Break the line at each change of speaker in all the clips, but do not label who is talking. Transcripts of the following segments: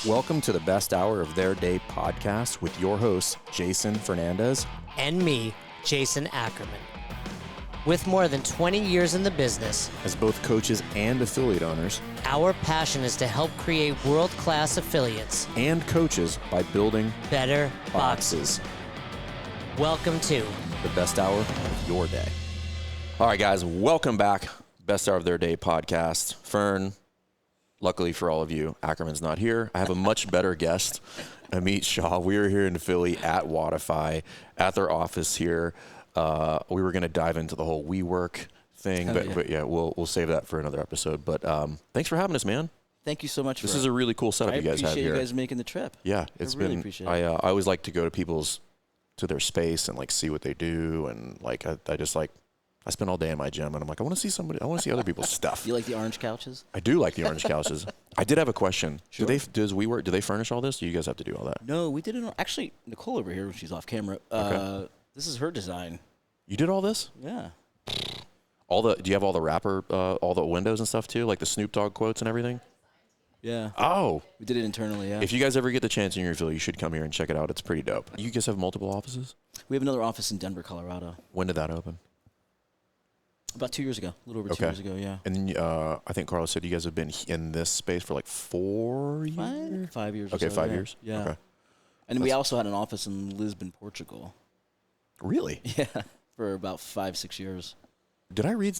Welcome to the best hour of their day podcast with your hosts, Jason Fernandez.
And me, Jason Ackerman. With more than 20 years in the business,
As both coaches and affiliate owners,
our passion is to help create world-class affiliates
and coaches by building
better
boxes.
Welcome to
The best hour of your day. All right, guys, welcome back. Best hour of their day podcast. Fern, luckily for all of you, Ackerman's not here. I have a much better guest, Ameet Shah. We are here in Philly at Wodify, at their office here. We were going to dive into the whole WeWork thing, but we'll save that for another episode. But thanks for having us, man.
Thank you so much.
This is a really cool setup you guys have here.
I appreciate you guys making the trip.
Yeah, it's
I really
been.
appreciate it.
I always like to go to their space and like see what they do, and like I just like I spend all day in my gym, and I'm like I want to see other people's stuff.
You like the orange couches?
I do like the orange couches. I did have a question.
Sure.
Does WeWork? Do they furnish all this? Do you guys have to do all that?
No, we didn't. Actually, Nicole over here, she's off camera.
Okay.
This is her design.
You did all this?
Yeah.
Do you have all the wrapper, all the windows and stuff too, like the Snoop Dogg quotes and everything?
Yeah.
Oh.
We did it internally, yeah.
If you guys ever get the chance in your Philly, you should come here and check it out. It's pretty dope. You guys have multiple offices?
We have another office in Denver, Colorado.
When did that open?
About 2 years ago. A little over 2 years ago, yeah.
And then I think Carlos said you guys have been in this space for like 4 years?
5 years
Okay,
or so,
5
yeah.
years?
Yeah.
Okay.
And we also had an office in Lisbon, Portugal.
Really?
Yeah. For about 5-6 years.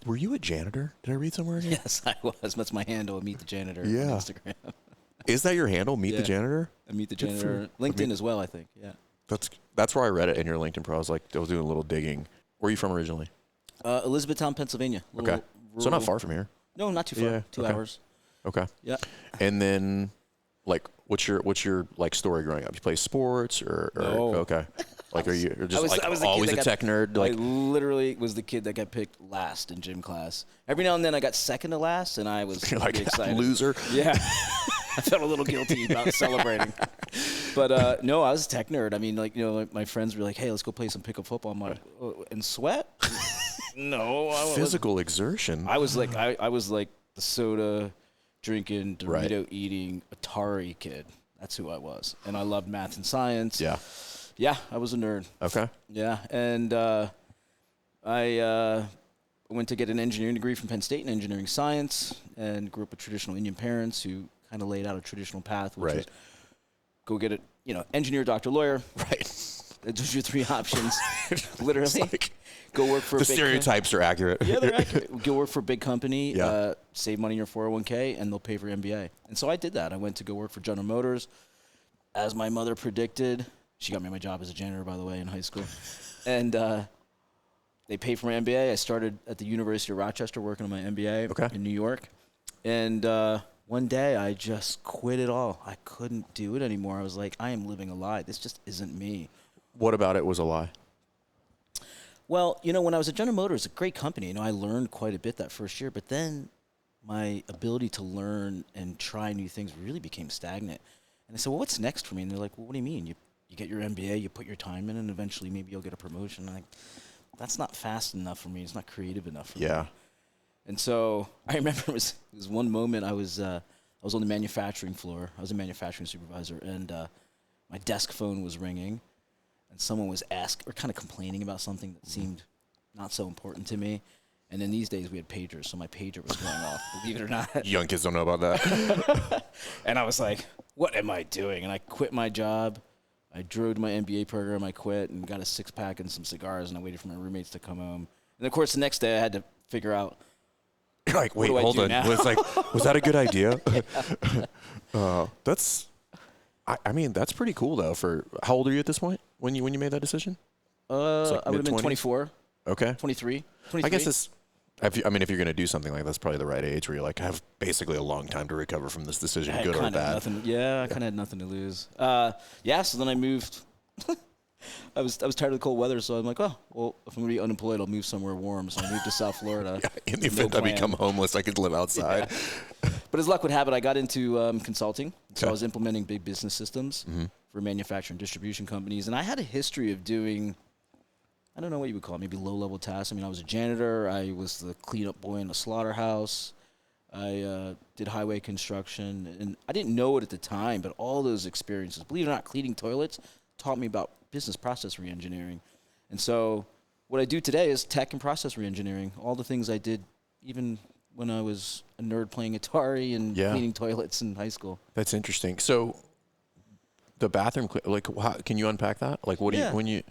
Were you a janitor? Did I read somewhere again?
Yes, I was. That's my handle, Meet the Janitor
Yeah.
on Instagram.
Is that your handle, Meet the
Yeah.
Janitor?
Meet the
Good for-
Janitor. LinkedIn as well, I think. Yeah.
That's where I read it in your LinkedIn pro. I was doing a little digging. Where are you from originally?
Elizabethtown, Pennsylvania.
Okay. So not far from here.
No, not too far.
Yeah,
2
okay.
hours.
Okay.
Yeah.
And then, like, what's your like story growing up? You play sports or
No.
okay? Like, are you just
I was the kid
always a
that
tech nerd?
I
Like,
literally was the kid that got picked last in gym class. Every now and then I got second to last, and I was
you're like
pretty excited.
loser.
Yeah. I felt a little guilty about celebrating. But no, I was a tech nerd. I mean, like my friends were like, "Hey, let's go play some pickup football." I'm like, oh, and sweat? No, I wasn't.
Physical exertion.
I was like the soda drinking, Dorito eating, Atari kid. That's who I was, and I loved math and science.
Yeah.
Yeah, I was a nerd.
Okay.
Yeah, and I went to get an engineering degree from Penn State in engineering science, and grew up with traditional Indian parents who kind of laid out a traditional path, which was go get engineer, doctor, lawyer.
Right.
Those are your three options. Literally,
Like,
go work for
the
a big
stereotypes are accurate.
yeah, they're accurate. Go work for a big company,
Yeah.
save money in your 401k, and they'll pay for your MBA. And so I did that. I went to go work for General Motors, as my mother predicted. She got me my job as a janitor, by the way, in high school. And they paid for my MBA. I started at the University of Rochester working on my MBA in New York. And one day I just quit it all. I couldn't do it anymore. I was like, I am living a lie. This just isn't me.
What about it was a lie?
Well, when I was at General Motors, a great company. I learned quite a bit that first year. But then my ability to learn and try new things really became stagnant. And I said, well, what's next for me? And they're like, well, what do you mean? You get your MBA, you put your time in, and eventually maybe you'll get a promotion. I'm like, that's not fast enough for me. It's not creative enough for me.
Yeah.
And so I remember it was one moment I was on the manufacturing floor. I was a manufacturing supervisor, and my desk phone was ringing, and someone was kind of complaining about something that seemed not so important to me. And in these days, we had pagers, so my pager was going off, believe it or not.
Young kids don't know about that.
And I was like, what am I doing? And I quit my job. I drove to my MBA program. I quit and got a 6-pack and some cigars, and I waited for my roommates to come home. And, of course, the next day I had to figure out,
You're like, wait,
what do I
hold
do
on.
now?
Was that a good idea? I mean, that's pretty cool, though. How old are you at this point when you made that decision?
I would have been 24.
Okay.
23.
I guess it's, if you're going to do something like that's probably the right age where you're like, I have basically a long time to recover from this decision, good or bad.
I kind of had nothing to lose. So then I moved. I was tired of the cold weather, so I'm like, well, if I'm going to be unemployed, I'll move somewhere warm. So I moved to South Florida.
In the event I become homeless, I could live outside.
Yeah. But as luck would have it, I got into consulting. So I was implementing big business systems for manufacturing distribution companies. And I had a history of doing, I don't know what you would call it, maybe low-level tasks. I mean, I was a janitor. I was the cleanup boy in a slaughterhouse. I did highway construction, and I didn't know it at the time, but all those experiences, believe it or not, cleaning toilets taught me about business process reengineering. And so what I do today is tech and process reengineering, all the things I did even when I was a nerd playing Atari and cleaning toilets in high school.
That's interesting. So the bathroom, like, how, can you unpack that? Like, what do you, when you...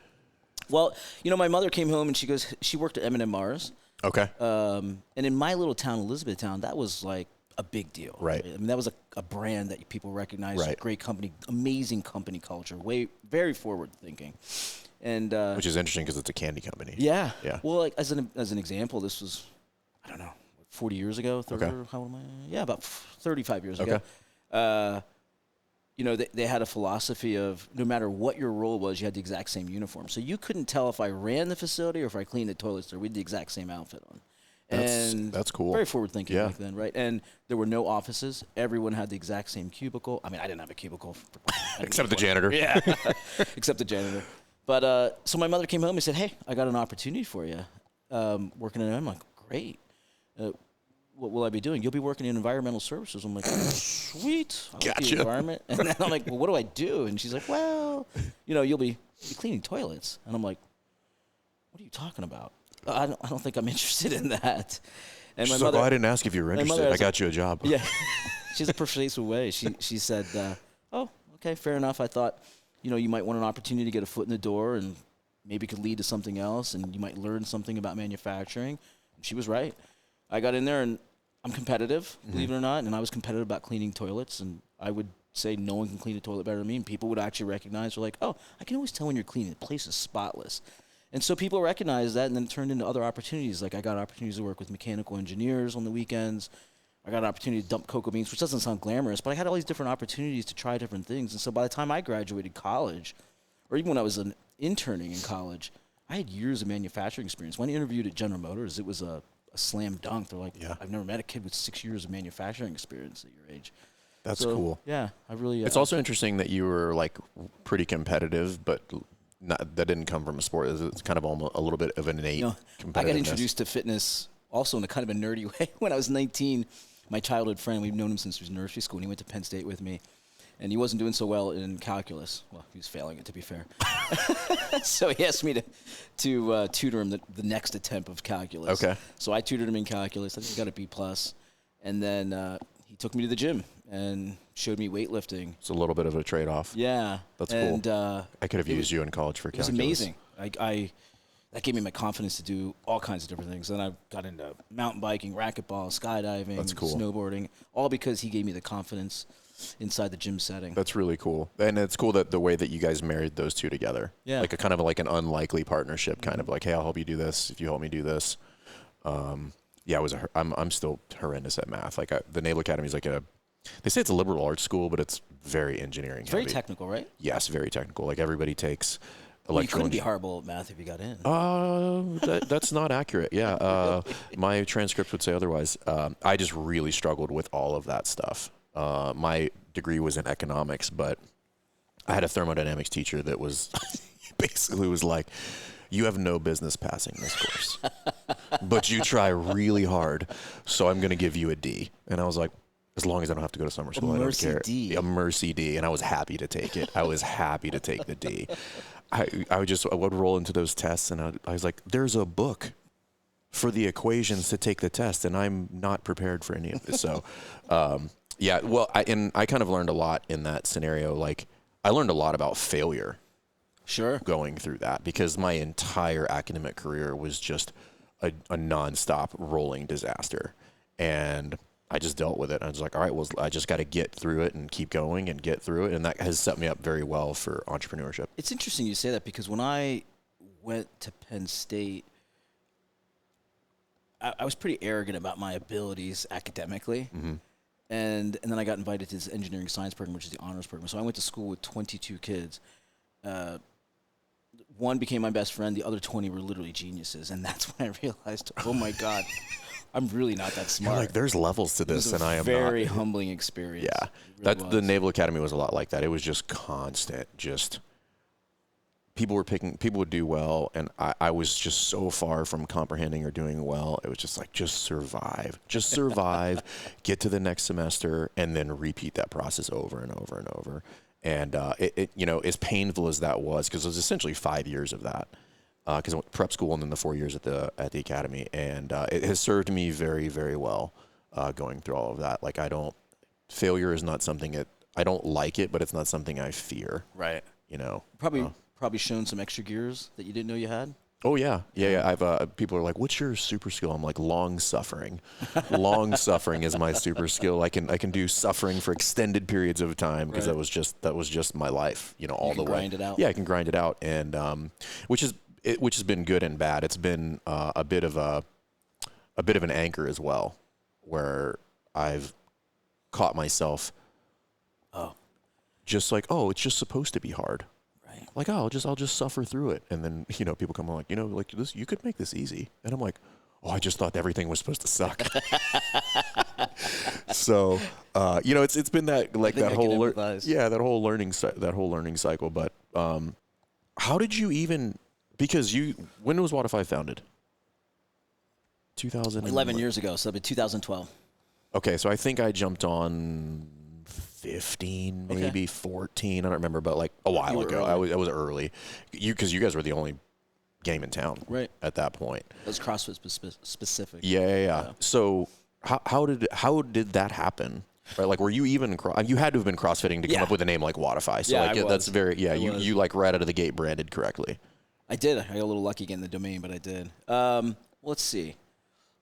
Well, you know, my mother came home and she worked at M&M Mars.
Okay.
And in my little town, Elizabethtown, that was like a big deal.
Right.
I mean, that was a brand that people recognize.
Right.
Great company, amazing company culture, very forward thinking. And
which is interesting because it's a candy company.
Yeah.
Yeah.
Well, like as an example, this was, I don't know, 40 years ago. How old am I? Yeah, about 35 years ago. You know, they had a philosophy of no matter what your role was, you had the exact same uniform. So you couldn't tell if I ran the facility or if I cleaned the toilets there. We had the exact same outfit on.
That's cool.
Very forward thinking back then, right? And there were no offices. Everyone had the exact same cubicle. I mean, I didn't have a cubicle.
Except the janitor.
Yeah. Except the janitor. But so my mother came home and said, "Hey, I got an opportunity for you. Working in." I'm like, "Great. What will I be doing?" "You'll be working in environmental services." I'm like, "Sweet. I like the environment." And then I'm like, "Well, what do I do?" And she's like, "Well, you know, you'll be cleaning toilets." And I'm like, "What are you talking about? I don't think I'm interested in that." And
She's like, "Well, I didn't ask if you were interested. I got you a job."
Yeah. She's a persuasive way. She said, "Oh, okay, fair enough. I thought, you know, you might want an opportunity to get a foot in the door and maybe could lead to something else and you might learn something about manufacturing." And she was right. I got in there and I'm competitive, believe it or not, and I was competitive about cleaning toilets, and I would say no one can clean a toilet better than me, and people would actually recognize, they're like, "Oh, I can always tell when you're cleaning. The place is spotless." And so people recognized that, and then it turned into other opportunities. Like I got opportunities to work with mechanical engineers on the weekends. I got an opportunity to dump cocoa beans, which doesn't sound glamorous, but I had all these different opportunities to try different things. And so by the time I graduated college, or even when I was interning in college, I had years of manufacturing experience. When I interviewed at General Motors, it was a slam dunk. They're like, "I've never met a kid with 6 years of manufacturing experience at your age."
That's cool.
Yeah, I really.
It's also interesting that you were like pretty competitive, but that didn't come from a sport. It's kind of almost a little bit of an innate competitiveness.
I got introduced to fitness also in a kind of a nerdy way when I was 19. My childhood friend, we've known him since he was in nursery school, and he went to Penn State with me. And he wasn't doing so well in calculus. Well, he was failing it, to be fair. So he asked me to tutor him the next attempt of calculus.
Okay.
So I tutored him in calculus. I think he got a B+. And then he took me to the gym and showed me weightlifting.
It's a little bit of a trade-off.
Yeah.
That's cool. I could have used you in college for calculus.
It was amazing. That gave me my confidence to do all kinds of different things. Then I got into mountain biking, racquetball, skydiving, snowboarding, all because he gave me the confidence inside the gym setting.
That's really cool. And it's cool that the way that you guys married those two together.
Yeah.
Like a kind of like an unlikely partnership, kind of like, "Hey, I'll help you do this if you help me do this." I'm still horrendous at math. Like the Naval Academy is like they say it's a liberal arts school, but it's very engineering
It's very technical, right?
Yes, very technical. Like everybody takes
Well, you couldn't be horrible at math if you got in.
That's not accurate. Yeah. My transcript would say otherwise. I just really struggled with all of that stuff. My degree was in economics, but I had a thermodynamics teacher that was basically was like, "You have no business passing this course, but you try really hard, so I'm going to give you a D." And I was like, as long as I don't have to go to summer school, I don't care. A mercy D. And I was happy to take it. I was happy to take the D. I would roll into those tests, and I was like, "There's a book for the equations to take the test, and I'm not prepared for any of this." So, yeah. Well, I kind of learned a lot in that scenario. Like, I learned a lot about failure.
Sure.
Going through that, because my entire academic career was just a nonstop rolling disaster, and I just dealt with it. I was like, all right, well, I just got to get through it and keep going and get through it. And that has set me up very well for entrepreneurship.
It's interesting you say that, because when I went to Penn State, I was pretty arrogant about my abilities academically.
Mm-hmm.
And then I got invited to this engineering science program, which is the honors program. So I went to school with 22 kids. One became my best friend. The other 20 were literally geniuses. And that's when I realized, oh, my God, I'm really not that smart.
You're like, there's levels to this, and I am not.
Very humbling experience.
Yeah. The Naval Academy was a lot like that. It was just constant, just people would do well, and I was just so far from comprehending or doing well. It was just like, just survive, get to the next semester, and then repeat that process over and over and over. And it as painful as that was, because it was essentially 5 years of that, because I went to prep school and then the 4 years at the academy, and it has served me very, very well going through all of that. Like, failure is not something that I don't like it, but it's not something I fear.
Right.
Probably
shown some extra gears that you didn't know you had.
Oh yeah. I've people are like, "What's your super skill?" I'm like, long suffering. Long suffering is my super skill. I can do suffering for extended periods of time, because that was just my life. All the way.
Grind it out.
Yeah, I can grind it out, and which has been good and bad. It's been a bit of an anchor as well, where I've caught myself. Just like, it's just supposed to be hard. Like, I'll just suffer through it. And then, people come on like, this, you could make this easy. And I'm like, I just thought everything was supposed to suck. So, it's been that, like, that whole learning cycle. But, how did you even, because when was Wodify founded?
11 years ago. So it'll be 2012.
Okay. So I think I jumped on 15, maybe 14. I don't remember, but like a while ago. I was early. Because you guys were the only game in town,
right,
at that point.
It was CrossFit specific.
Yeah. So how did that happen? Right, like, were you even? You had to have been CrossFitting to come up with a name like Wodify. So that's very You like right out of the gate branded correctly.
I did. I got a little lucky getting the domain, but I did. Let's see.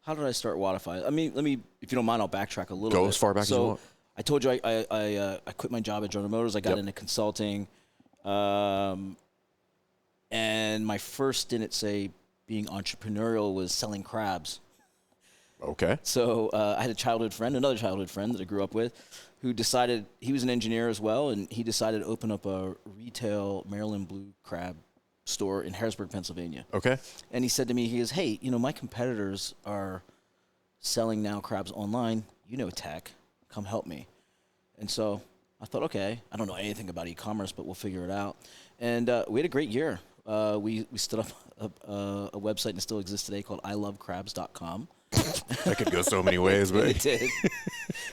How did I start Wodify? I mean, let me, if you don't mind, I'll backtrack a little bit.
Go as far back as you want.
I told you I quit my job at General Motors. I got into consulting, and my first stint at, say, being entrepreneurial was selling crabs.
Okay.
So I had another childhood friend that I grew up with, who decided, he was an engineer as well, and he decided to open up a retail Maryland blue crab store in Harrisburg, Pennsylvania.
Okay.
And he said to me, he goes, "Hey, my competitors are selling now crabs online. Tech. Come help me." And so I thought, okay, I don't know anything about e-commerce, but we'll figure it out. And we had a great year. We stood up a website, and it still exists today, called ilovecrabs.com.
That could go so many ways, but
it did.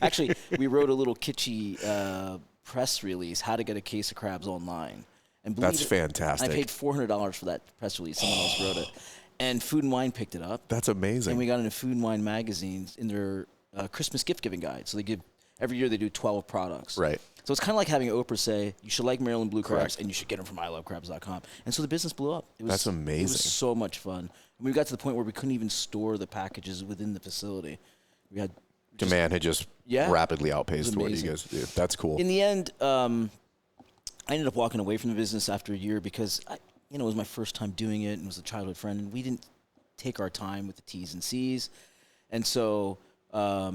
Actually, we wrote a little kitschy press release, how to get a case of crabs online. And
that's fantastic.
I paid $400 for that press release. Someone else wrote it. And Food and Wine picked it up.
That's amazing.
And we got into Food and Wine magazines in their Christmas gift giving guide. So every year they do 12 products.
Right.
So it's kind of like having Oprah say, you should like Maryland blue crabs, and you should get them from ilovecrabs.com. And so the business blew up.
That's amazing.
It was so much fun. And we got to the point where we couldn't even store the packages within the facility. We had
demand had just rapidly outpaced what you guys do. That's cool.
In the end, I ended up walking away from the business after a year because it was my first time doing it, and it was a childhood friend, and we didn't take our time with the T's and C's. And so I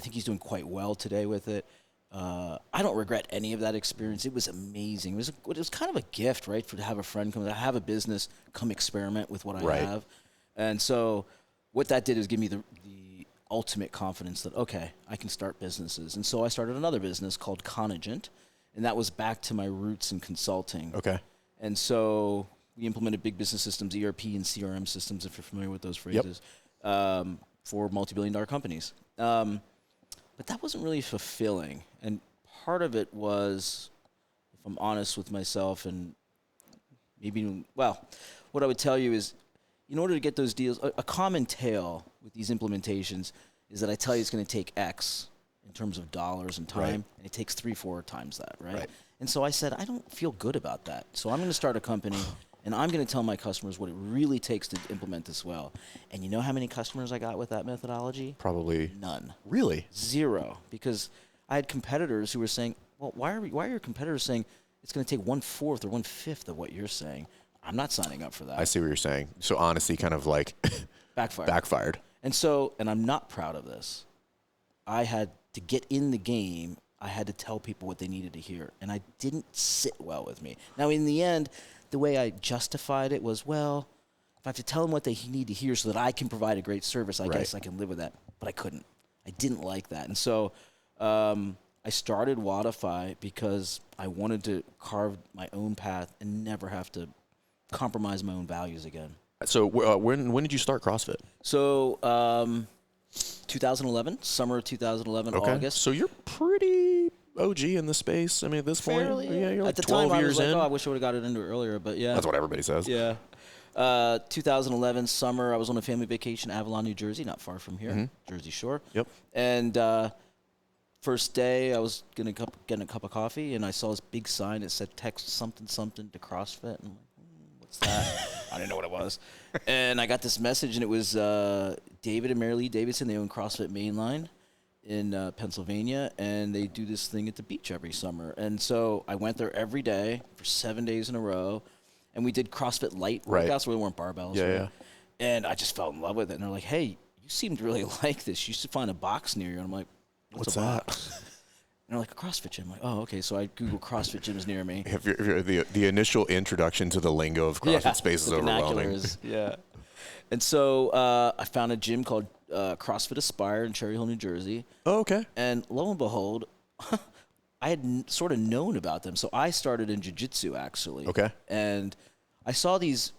think he's doing quite well today with it. I don't regret any of that experience. It was amazing. It was kind of a gift, right, to have a friend come, to have a business come experiment with what I have. And so what that did is give me the ultimate confidence that, okay, I can start businesses. And so I started another business called Conagent, and that was back to my roots in consulting.
Okay.
And so we implemented big business systems, ERP and CRM systems, if you're familiar with those phrases, for multi-billion-dollar companies. But that wasn't really fulfilling. And part of it was, if I'm honest with myself, and what I would tell you is, in order to get those deals, a common tale with these implementations is that I tell you it's going to take X in terms of dollars and time, and it takes 3-4 times that, right? And so I said, I don't feel good about that. So I'm going to start a company, and I'm going to tell my customers what it really takes to implement this well. And you know how many customers I got with that methodology?
Probably
none.
Really?
0. Because I had competitors who were saying, well, why are your competitors saying it's going to take 1/4 or 1/5 of what you're saying? I'm not signing up for that.
I see what you're saying. So honesty kind of like backfired.
And so, and I'm not proud of this. I had to get in the game. I had to tell people what they needed to hear, and I didn't sit well with me. Now, in the end, the way I justified it was, well, if I have to tell them what they need to hear so that I can provide a great service, I guess I can live with that. But I couldn't. I didn't like that. And so I started Wodify because I wanted to carve my own path and never have to compromise my own values again.
So when did you start CrossFit?
So 2011, summer of 2011,
Okay.
August.
So you're pretty OG in the space. I mean, at this point,
Fairly,
yeah, you're like
at the
12
time, I
years
was like,
in.
oh, I wish I would have got it into it earlier, but yeah.
That's what everybody says.
Yeah. 2011 summer, I was on a family vacation, Avalon, New Jersey, not far from here, Jersey Shore.
Yep.
And first day, I was getting a cup of coffee, and I saw this big sign that said text something to CrossFit. And I'm like, what's that? I didn't know what it was. And I got this message, and it was David and Mary Lee Davidson. They own CrossFit Mainline in Pennsylvania, and they do this thing at the beach every summer. And so I went there every day for 7 days in a row, and we did CrossFit light workouts where we weren't barbells.
Yeah,
right?
yeah.
And I just fell in love with it. And they're like, hey, you seem to really like this. You should find a box near you. And I'm like, what's a
that?
box? And they're like, a CrossFit gym. I'm like, oh, okay. So I Google CrossFit gyms near me.
If the initial introduction to the lingo of CrossFit space is
the vernacular
overwhelming.
yeah. And so I found a gym called CrossFit Aspire in Cherry Hill, New Jersey.
Oh, okay.
And lo and behold, I had sort of known about them. So I started in jiu-jitsu, actually.
Okay.
And I saw these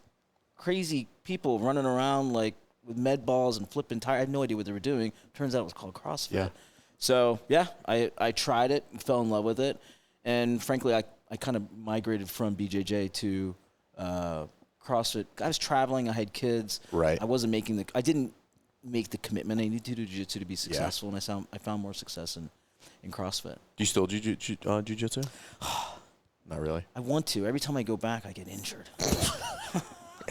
crazy people running around like with med balls and flipping tires. I had no idea what they were doing. Turns out it was called CrossFit.
Yeah.
So, yeah, I tried it, fell in love with it. And frankly, I kind of migrated from BJJ to CrossFit. I was traveling. I had kids.
Right.
I didn't make the commitment I needed to do jiu-jitsu to be successful. And I found more success in CrossFit.
Do you still do jiu-jitsu? Not really.
I want to. Every time I go back, I get injured.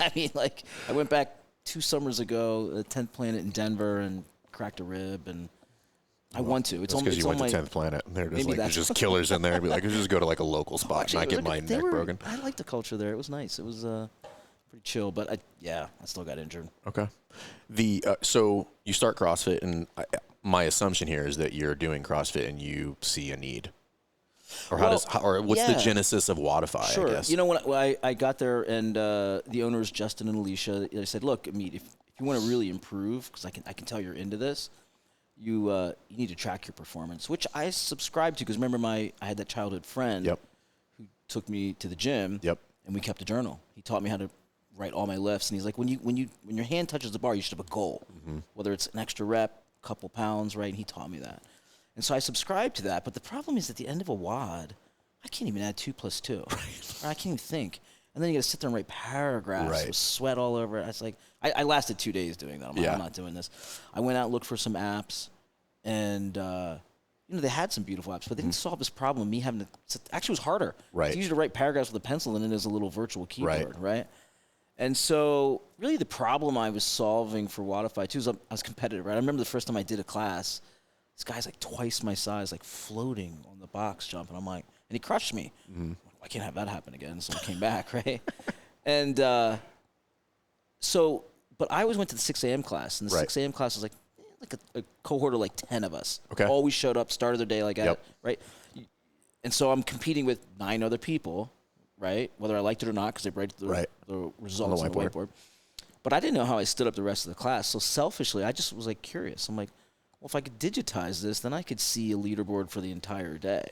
I mean, like, I went back 2 summers ago, the 10th Planet in Denver, and cracked a rib, and I want to.
It's because you went to 10th Planet. And there's just killers in there. I'd be like, just go to like a local spot and not get my neck broken.
I liked the culture there. It was nice. It was pretty chill, but I still got injured.
Okay. So you start CrossFit, and my assumption here is that you're doing CrossFit and you see a need. Or what's the genesis of Wodify,
Sure.
I guess?
You know, when I got there and the owners, Justin and Alicia, they said, look, Ameet, if you want to really improve, because I can tell you're into this, you need to track your performance, which I subscribe to, because remember I had that childhood friend who took me to the gym, and we kept a journal. He taught me how to write all my lifts, and he's like, when your hand touches the bar, you should have a goal, whether it's an extra rep, couple pounds, right? And he taught me that. And so I subscribe to that, but the problem is at the end of a WOD, I can't even add 2 + 2. Right. I can't even think. And then you got to sit there and write paragraphs with sweat all over it. I was like, I lasted 2 days doing that. I'm like, I'm not doing this. I went out and looked for some apps, and they had some beautiful apps, but they didn't solve this problem. Me having to actually, it was harder.
Right.
It's easier to write paragraphs with a pencil than it is a little virtual keyboard, right? And so really the problem I was solving for Wodify too is I was competitive, right? I remember the first time I did a class, this guy's like twice my size, like floating on the box jump. And I'm like, and he crushed me. Like, I can't have that happen again. So I came back, right? And but I always went to the 6 a.m. class. And the 6 a.m. class was like a cohort of like 10 of us.
Okay.
Always showed up, started their day like that, right? And so I'm competing with 9 other people, right? Whether I liked it or not, because they write the results on the whiteboard. But I didn't know how I stood up the rest of the class. So selfishly, I just was like curious. I'm like, well, if I could digitize this, then I could see a leaderboard for the entire day.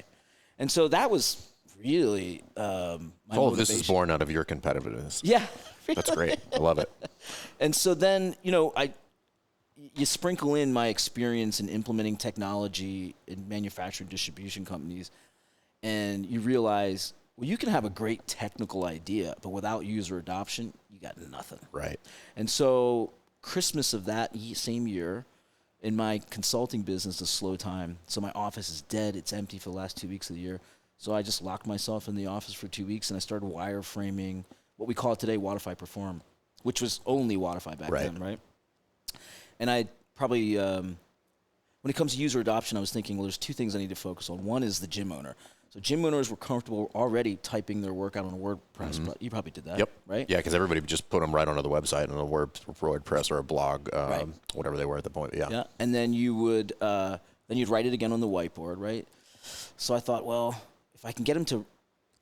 And so that was really my
all of this is born out of your competitiveness.
Yeah.
That's great. I love it.
And so then, you sprinkle in my experience in implementing technology in manufacturing distribution companies, and you realize, well, you can have a great technical idea, but without user adoption, you got nothing.
Right.
And so Christmas of that same year, in my consulting business, is slow time. So my office is dead. It's empty for the last 2 weeks of the year. So I just locked myself in the office for 2 weeks, and I started wireframing what we call it today Wodify Perform, which was only Wodify back then, right? And I probably, when it comes to user adoption, I was thinking, well, there's 2 things I need to focus on. One is the gym owner. So gym owners were comfortable already typing their workout on a WordPress. But you probably did that, right?
Yeah, because everybody just put them right onto the website on a WordPress or a blog, whatever they were at the point. Yeah.
And then you would, you'd write it again on the whiteboard, right? So I thought, well, if I can get them to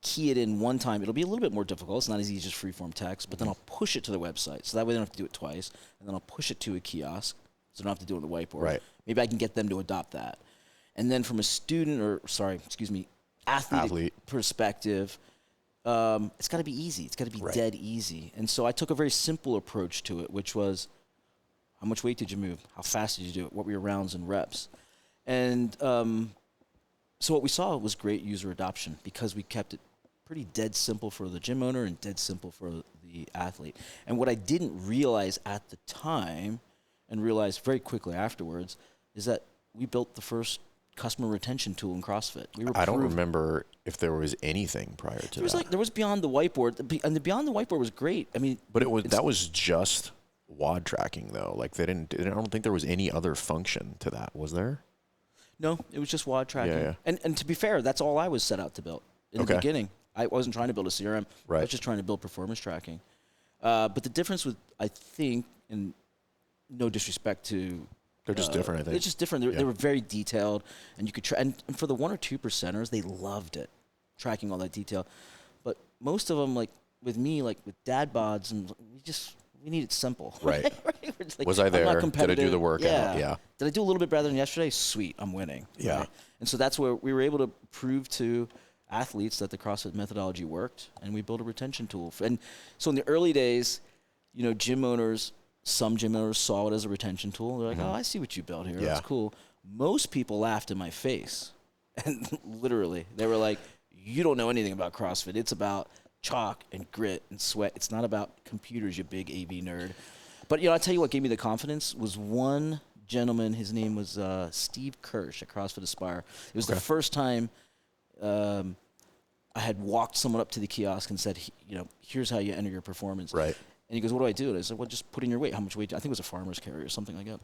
key it in one time, it'll be a little bit more difficult. It's not as easy as just free-form text, but then I'll push it to the website. So that way they don't have to do it twice. And then I'll push it to a kiosk, so they don't have to do it on the whiteboard. Right. Maybe I can get them to adopt that. And then from a athlete perspective, it's got to be easy. It's got to be dead easy. And so I took a very simple approach to it, which was, how much weight did you move? How fast did you do it? What were your rounds and reps? And so what we saw was great user adoption because we kept it pretty dead simple for the gym owner and dead simple for the athlete. And what I didn't realize at the time and realized very quickly afterwards is that we built the first customer retention tool in CrossFit.
I don't remember if there was anything prior to that.
There was Beyond the Whiteboard, and the Beyond the Whiteboard was great. I mean,
but that was just WOD tracking though. Like I don't think there was any other function to that. Was there?
No, it was just WOD tracking.
Yeah.
And to be fair, that's all I was set out to build in the beginning. I wasn't trying to build a CRM.
Right.
I was just trying to build performance tracking. But the difference with, I think, and no disrespect to,
they're just different. I think
it's just different. They were very detailed, and you could and for the 1 or 2 percenters, they loved it, tracking all that detail. But most of them, like with me, like with dad bods, and we need it simple.
Right.
Like,
was I there? Did I do the workout?
Yeah. Did I do a little bit better than yesterday? Sweet, I'm winning.
Yeah.
Right? And so that's where we were able to prove to athletes that the CrossFit methodology worked, and we built a retention tool. And so in the early days, some gym owners saw it as a retention tool. They're like, oh, I see what you built here. That's cool. Most people laughed in my face. And literally, they were like, you don't know anything about CrossFit. It's about chalk and grit and sweat. It's not about computers, you big AV nerd. But, I'll tell you what gave me the confidence was one gentleman. His name was Steve Kirsch at CrossFit Aspire. It was the first time I had walked someone up to the kiosk and said, here's how you enter your performance.
Right.
And he goes, what do I do? And I said, well, just put in your weight. How much weight? I think it was a farmer's carry or something like that.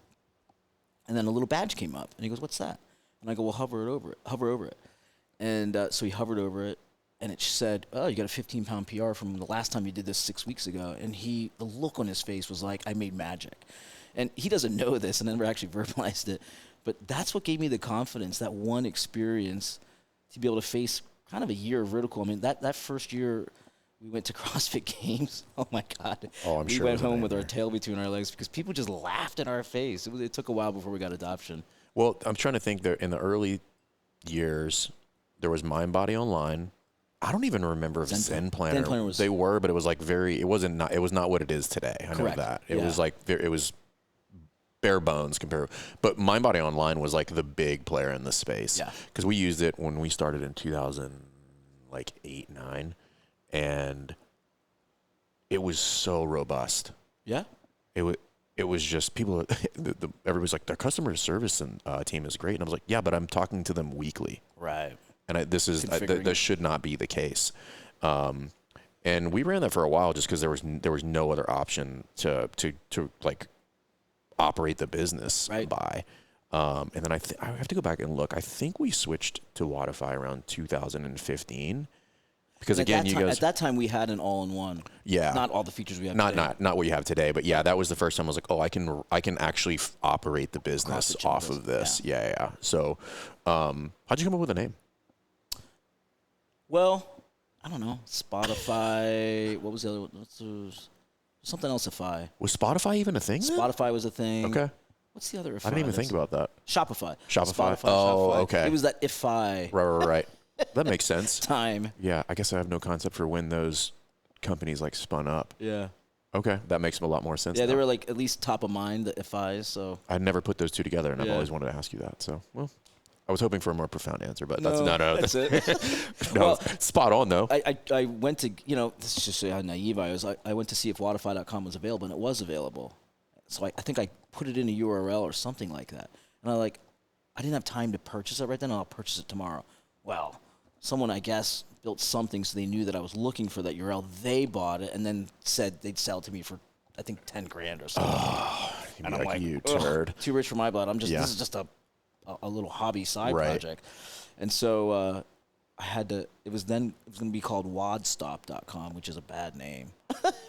And then a little badge came up. And he goes, what's that? And I go, well, hover over it. And so he hovered over it. And it said, oh, you got a 15-pound PR from the last time you did this 6 weeks ago. And the look on his face was like, I made magic. And he doesn't know this and never actually verbalized it. But that's what gave me the confidence, that one experience, to be able to face kind of a year of vertical. I mean, that first year we went to CrossFit Games. Oh, my God.
Oh, I'm sure.
We went home with our tail between our legs because people just laughed in our face. It took a while before we got adoption.
Well, I'm trying to think there in the early years, there was MindBody Online. I don't even remember if Zen Planner
was,
they were, but it was like it was not what it is today. I know that. It was like it was bare bones compared. But MindBody Online was like the big player in the space.
Yeah.
Because we used it when we started in 2008, 9, and it was so robust.
Yeah.
It was just people. Everybody's like, their customer service and team is great, and I was like, yeah, but I'm talking to them weekly.
Right.
And this should not be the case. And we ran that for a while just because there was no other option to like operate the business by. And then I have to go back and look. I think we switched to Wodify around 2015. Because again,
at that time we had an all-in-one.
Yeah.
Not all the features we have today.
Not what you have today, but yeah, that was the first time I was like, oh, I can actually operate the business off of this. Yeah. So, how'd you come up with a name?
Well, I don't know. Spotify. What was the other one? Something else. Ify.
Was Spotify even a thing?
Spotify was a thing.
Okay.
What's the other Ify?
I didn't even think about that.
Shopify.
Spotify.
Shopify.
Okay.
It was that Ify.
Right. That makes sense.
Time.
Yeah, I guess I have no concept for when those companies like spun up.
Yeah.
Okay, that makes a lot more sense.
Yeah, they were like at least top of mind, the Ifys. So
I never put those two together, and I've always wanted to ask you that. So, well, I was hoping for a more profound answer, but that's
that's it.
No, well, spot on though.
I went to this is just how naive I was. I went to see if Wodify.com was available, and it was available. So I think I put it in a URL or something like that, and I didn't have time to purchase it right then. I'll purchase it tomorrow. Well, someone, I guess, built something so they knew that I was looking for that URL. They bought it and then said they'd sell it to me for, I think, $10,000 or something.
Oh,
and I'm like,
you turd.
Too rich for my blood. This is just a little hobby side project. And so it was going to be called wadstop.com, which is a bad name.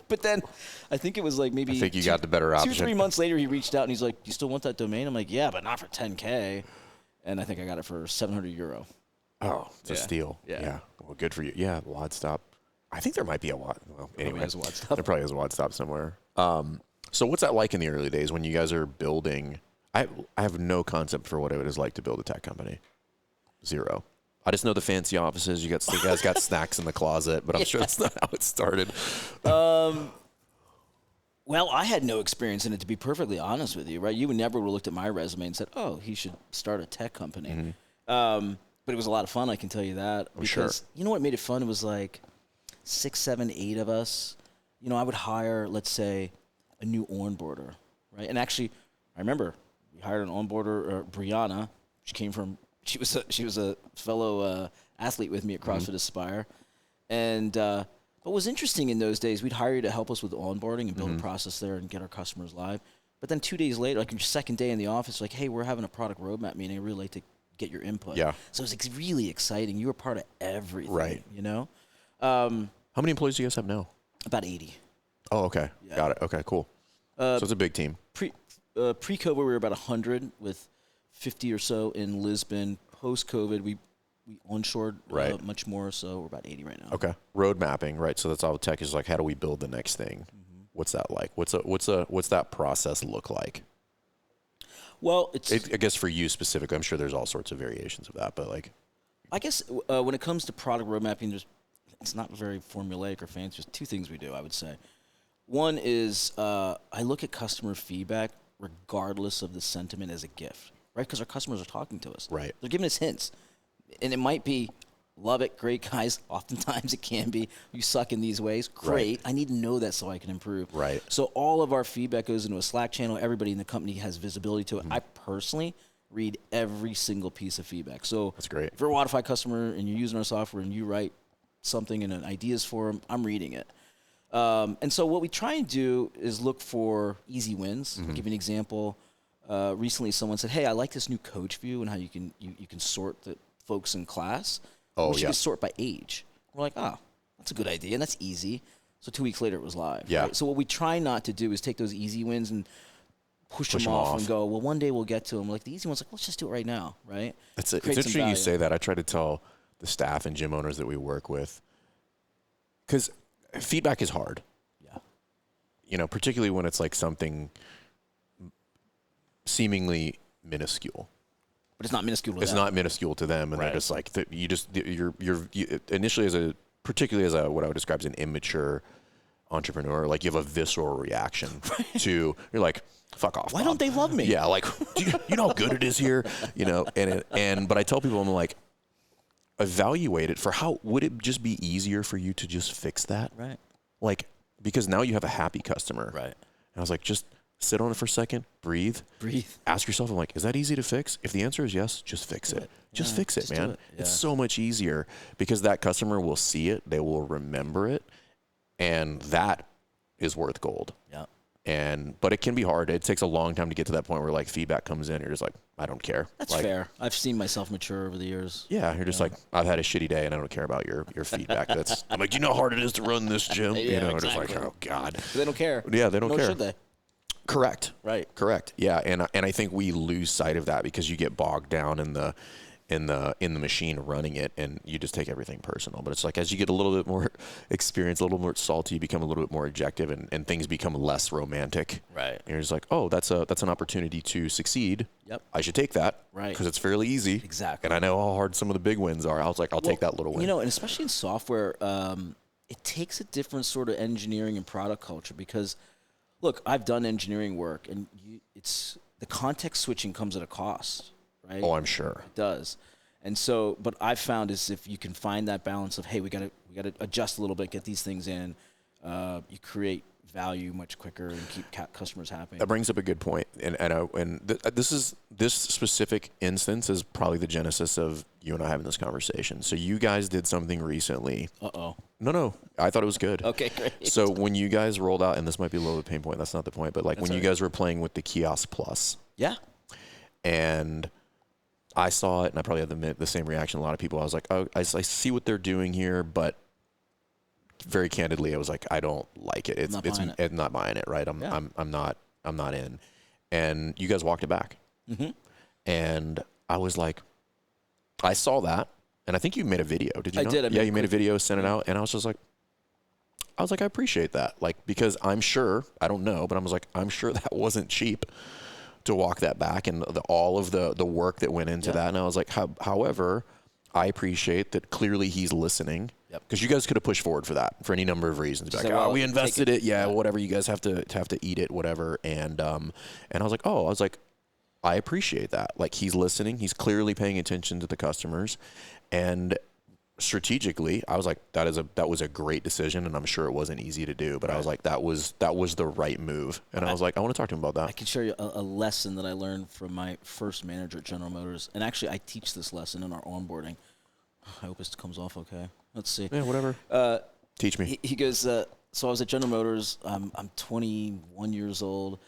But then I think it was like maybe
I think you got the better option.
2 or 3 months later, he reached out and he's like, "Do you still want that domain?" I'm like, "Yeah, but not for $10,000." And I think I got it for €700.
Oh, it's a steal. Yeah. Well, good for you. Yeah, Wadstop. I think there might be a Wad. Well, anyway, there probably is a Wadstop somewhere. So what's that like in the early days when you guys are building? I have no concept for what it is like to build a tech company. Zero. I just know the fancy offices. You guys got snacks in the closet, but I'm sure that's not how it started.
Well, I had no experience in it, to be perfectly honest with you, right? You would never would have looked at my resume and said, "Oh, he should start a tech company." But it was a lot of fun, I can tell you that.
I'm sure.
You know what made it fun? It was like 6, 7, 8 of us. You know, I would hire, let's say, a new onboarder, right? And actually, I remember we hired an onboarder, Brianna. She was a fellow athlete with me at CrossFit Aspire. And what was interesting in those days, we'd hire you to help us with onboarding and build a process there and get our customers live. But then 2 days later, like your second day in the office, like, hey, we're having a product roadmap meeting. I'd really like to get your input.
Yeah.
So it was really exciting. You were part of everything,
Right.
you know?
How many employees do you guys have now?
About 80.
Oh, okay.
Yeah.
Got it. Okay, cool. So it's a big team.
Pre-COVID, we were about 100 with 50 or so in Lisbon. Post-COVID, we onshored much more, so we're about 80 right now.
Okay. Road mapping, right? So that's all tech is like, how do we build the next thing? What's that like? What's that process look like?
Well,
I guess for you specifically, I'm sure there's all sorts of variations of that, but like,
I guess when it comes to product road mapping, it's not very formulaic or fancy. There's 2 things we do, I would say. One is I look at customer feedback regardless of the sentiment as a gift, right? Because our customers are talking to us.
Right.
They're giving us hints. And it might be, love it, great guys. Oftentimes it can be, you suck in these ways. Great. I need to know that so I can improve.
Right.
So all of our feedback goes into a Slack channel. Everybody in the company has visibility to it. I personally read every single piece of feedback. So
That's great.
if you're a Wodify customer and you're using our software and you write something in an ideas forum, I'm reading it. And so what we try and do is look for easy wins. I'll give you an example. Recently, someone said, "Hey, I like this new coach view and how you can sort the folks in class.
Oh,
we should just sort by age." We're like, "Oh, that's a good idea, and that's easy." So 2 weeks later, it was live.
Yeah.
Right? So what we try not to do is take those easy wins and push them off and go, "Well, one day we'll get to them." Like the easy ones, like let's just do it right now, right?
It's interesting you say that. I try to tell the staff and gym owners that we work with, because feedback is hard.
Yeah.
You know, particularly when it's like something seemingly minuscule.
But it's not minuscule to
It's
them.
not minuscule to them, and they're just like you're initially particularly as what I would describe as an immature entrepreneur, like you have a visceral reaction to you're like, fuck off.
Why
Bob.
don't they love me?
Yeah, like you know how good it is here, you know, but I tell people, I'm like, evaluate it for how would it just be easier for you to just fix that,
Right.
like, because now you have a happy customer,
Right.
And I was like, just sit on it for a second, breathe, ask yourself, I'm like, is that easy to fix? If the answer is yes, just fix it. Just fix it, man. It's so much easier because that customer will see it, they will remember it, and that is worth gold.
Yeah.
But it can be hard. It takes a long time to get to that point where like feedback comes in, you're just like, I don't care.
That's
like,
fair. I've seen myself mature over the years.
Yeah, you're just like, I've had a shitty day and I don't care about your feedback. I'm like, do you know how hard it is to run this gym? You know,
exactly.
just like, oh God.
But they don't care.
Yeah, they don't
Nor
care.
should they?
Correct.
Right.
Correct. Yeah, and I think we lose sight of that because you get bogged down in the machine running it, and you just take everything personal. But it's like as you get a little bit more experience, a little more salty, you become a little bit more objective, and things become less romantic.
Right.
And you're just like, oh, that's an opportunity to succeed.
Yep.
I should take that.
Right.
Because it's fairly easy.
Exactly.
And I know how hard some of the big wins are. I was like, I'll take that little win.
You know, and especially in software, it takes a different sort of engineering and product culture because, look, I've done engineering work, and it's the context switching comes at a cost, right?
Oh, I'm sure.
It does. And so, but I've found is if you can find that balance of, hey, we got to adjust a little bit, get these things in, you create value much quicker and keep customers happy.
That brings up a good point, this specific instance is probably the genesis of you and I having this conversation. So you guys did something recently.
Uh-oh.
No, I thought it was good.
Okay, great.
So when you guys rolled out, and this might be a little bit of a pain point, that's not the point, but like when you guys were playing with the Kiosk Plus.
Yeah.
And I saw it, and I probably had the same reaction. A lot of people, I was like, oh, I see what they're doing here, but very candidly, I was like, I don't like it. It's not buying it, right? I'm not in. And you guys walked it back.
Mm-hmm.
And I was like, I saw that, and I think you made a video. Did you?
I did.
Yeah, you made a video, sent it out, and I was just like, I appreciate that, like, because I'm sure, I don't know, but I was like, I'm sure that wasn't cheap to walk that back, and all of the work that went into that. And I was like, however, I appreciate that clearly he's listening.
Yep.
Because you guys could have pushed forward for that for any number of reasons. Be like,
say,
oh,
well,
we
take
invested
it.
it. Yeah, whatever. You guys have to eat it, whatever. And I was like, I appreciate that. Like, he's listening. He's clearly paying attention to the customers. And strategically, I was like, that was a great decision, and I'm sure it wasn't easy to do, but I was like, that was the right move. And I was like, I want to talk to him about that.
I can share you a lesson that I learned from my first manager at General Motors. And actually, I teach this lesson in our onboarding. I hope this comes off okay. Let's see.
Yeah, whatever. Teach me.
He goes, so I was at General Motors. I'm 21 years old,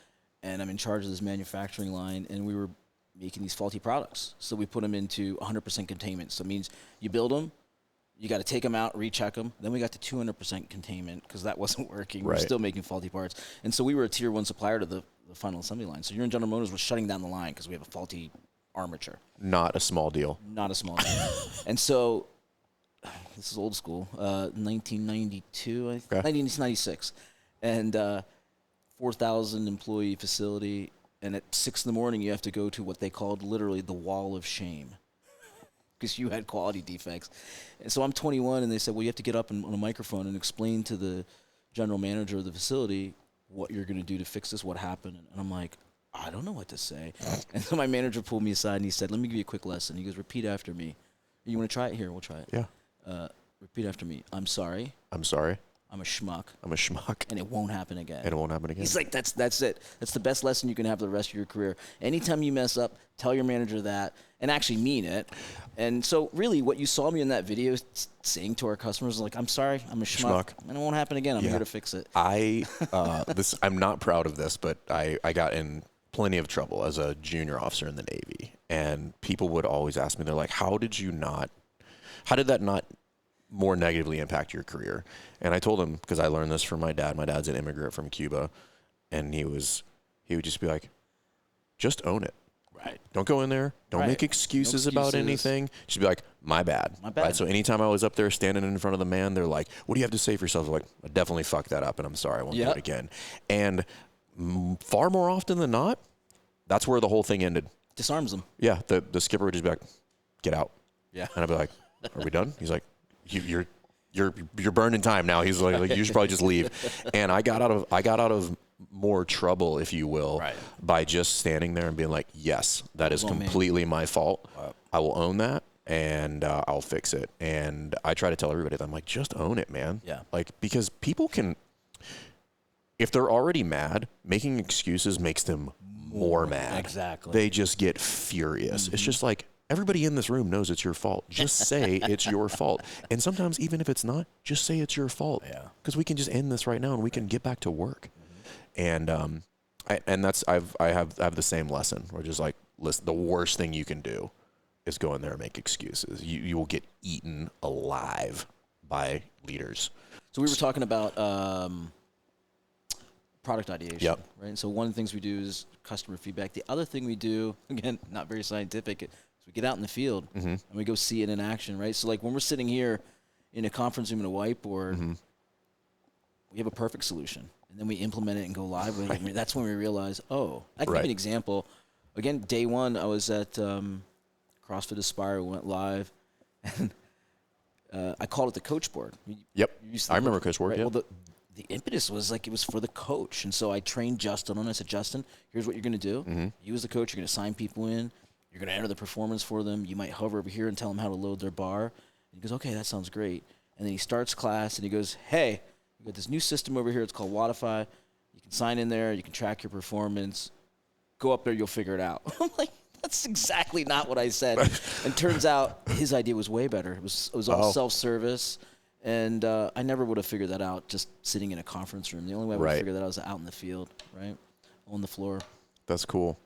and I'm in charge of this manufacturing line, and we were making these faulty products. So we put them into 100% containment. So it means you build them, you got to take them out, recheck them. Then we got to 200% containment because that wasn't working.
Right.
We're still making faulty parts. And so we were a tier 1 supplier to the final assembly line. So you're in General Motors, we're shutting down the line because we have a faulty armature.
Not a small deal.
Not a small deal. And so this is old school, 1992, 1996. And 4,000 employee facility. And at 6 in the morning, you have to go to what they called literally the wall of shame, because you had quality defects. And so I'm 21, and they said, well, you have to get up on a microphone and explain to the general manager of the facility what you're going to do to fix this, what happened. And I'm like, I don't know what to say. And so my manager pulled me aside, and he said, let me give you a quick lesson. He goes, repeat after me. You want to try it? Here, we'll try it.
Yeah.
Repeat after me. I'm sorry.
I'm sorry.
I'm a schmuck.
I'm a schmuck.
And it won't happen again.
And it won't happen again.
He's like, that's it. That's the best lesson you can have for the rest of your career. Anytime you mess up, tell your manager that and actually mean it. And so really what you saw me in that video saying to our customers is like, I'm sorry, I'm a schmuck. And it won't happen again. I'm here to fix it.
I'm not proud of this, but I got in plenty of trouble as a junior officer in the Navy. And people would always ask me, they're like, how did that not more negatively impact your career? And I told him, because I learned this from my dad. My dad's an immigrant from Cuba, and he would just be like, just own it.
Right.
Don't go in there. Don't make excuses about anything. Just be like, my bad. My bad. Right? So anytime I was up there standing in front of the man, they're like, what do you have to say for yourself? I'm like, I definitely fucked that up, and I'm sorry. I won't do it again. And far more often than not, that's where the whole thing ended.
Disarms them.
Yeah. The skipper would just be like, get out.
Yeah.
And I'd be like, are we done? He's like, you're burning time now. He's like you should probably just leave. And I got out of more trouble, if you will, by just standing there and being like, yes, that is completely my fault. Wow. I will own that, and I'll fix it. And I try to tell everybody that I'm like, just own it, man.
Yeah.
Like, because people can, if they're already mad, making excuses makes them more mad.
Exactly.
They just get furious. Mm-hmm. It's just like, everybody in this room knows it's your fault. Just say it's your fault. And sometimes, even if it's not, just say it's your fault. Yeah. Because we can just end this right now and we can get back to work. Mm-hmm. And I have the same lesson. Where just like, listen, the worst thing you can do is go in there and make excuses. You will get eaten alive by leaders.
So we were talking about product ideation.
Yep.
Right. And so one of the things we do is customer feedback. The other thing we do, again, not very scientific, we get out in the field and we go see it in action, right? So like when we're sitting here in a conference room and a whiteboard, we have a perfect solution. And then we implement it and go live with it. I mean, that's when we realize, I can give you an example. Again, day one, I was at CrossFit Aspire. We went live. And I called it the coach board.
Yep. I remember coach board,
right?
Yeah.
Well, the impetus was like it was for the coach. And so I trained Justin on it. I said, Justin, here's what you're going to do. You as the coach, you're going to sign people in. You're going to enter the performance for them. You might hover over here and tell them how to load their bar. And he goes, okay, that sounds great. And then he starts class and he goes, hey, we got this new system over here. It's called Wodify. You can sign in there. You can track your performance. Go up there. You'll figure it out. I'm like, that's exactly not what I said. And turns out his idea was way better. It was all self-service. And I never would have figured that out just sitting in a conference room. The only way I would have figured that out was out in the field, right, on the floor.
That's cool.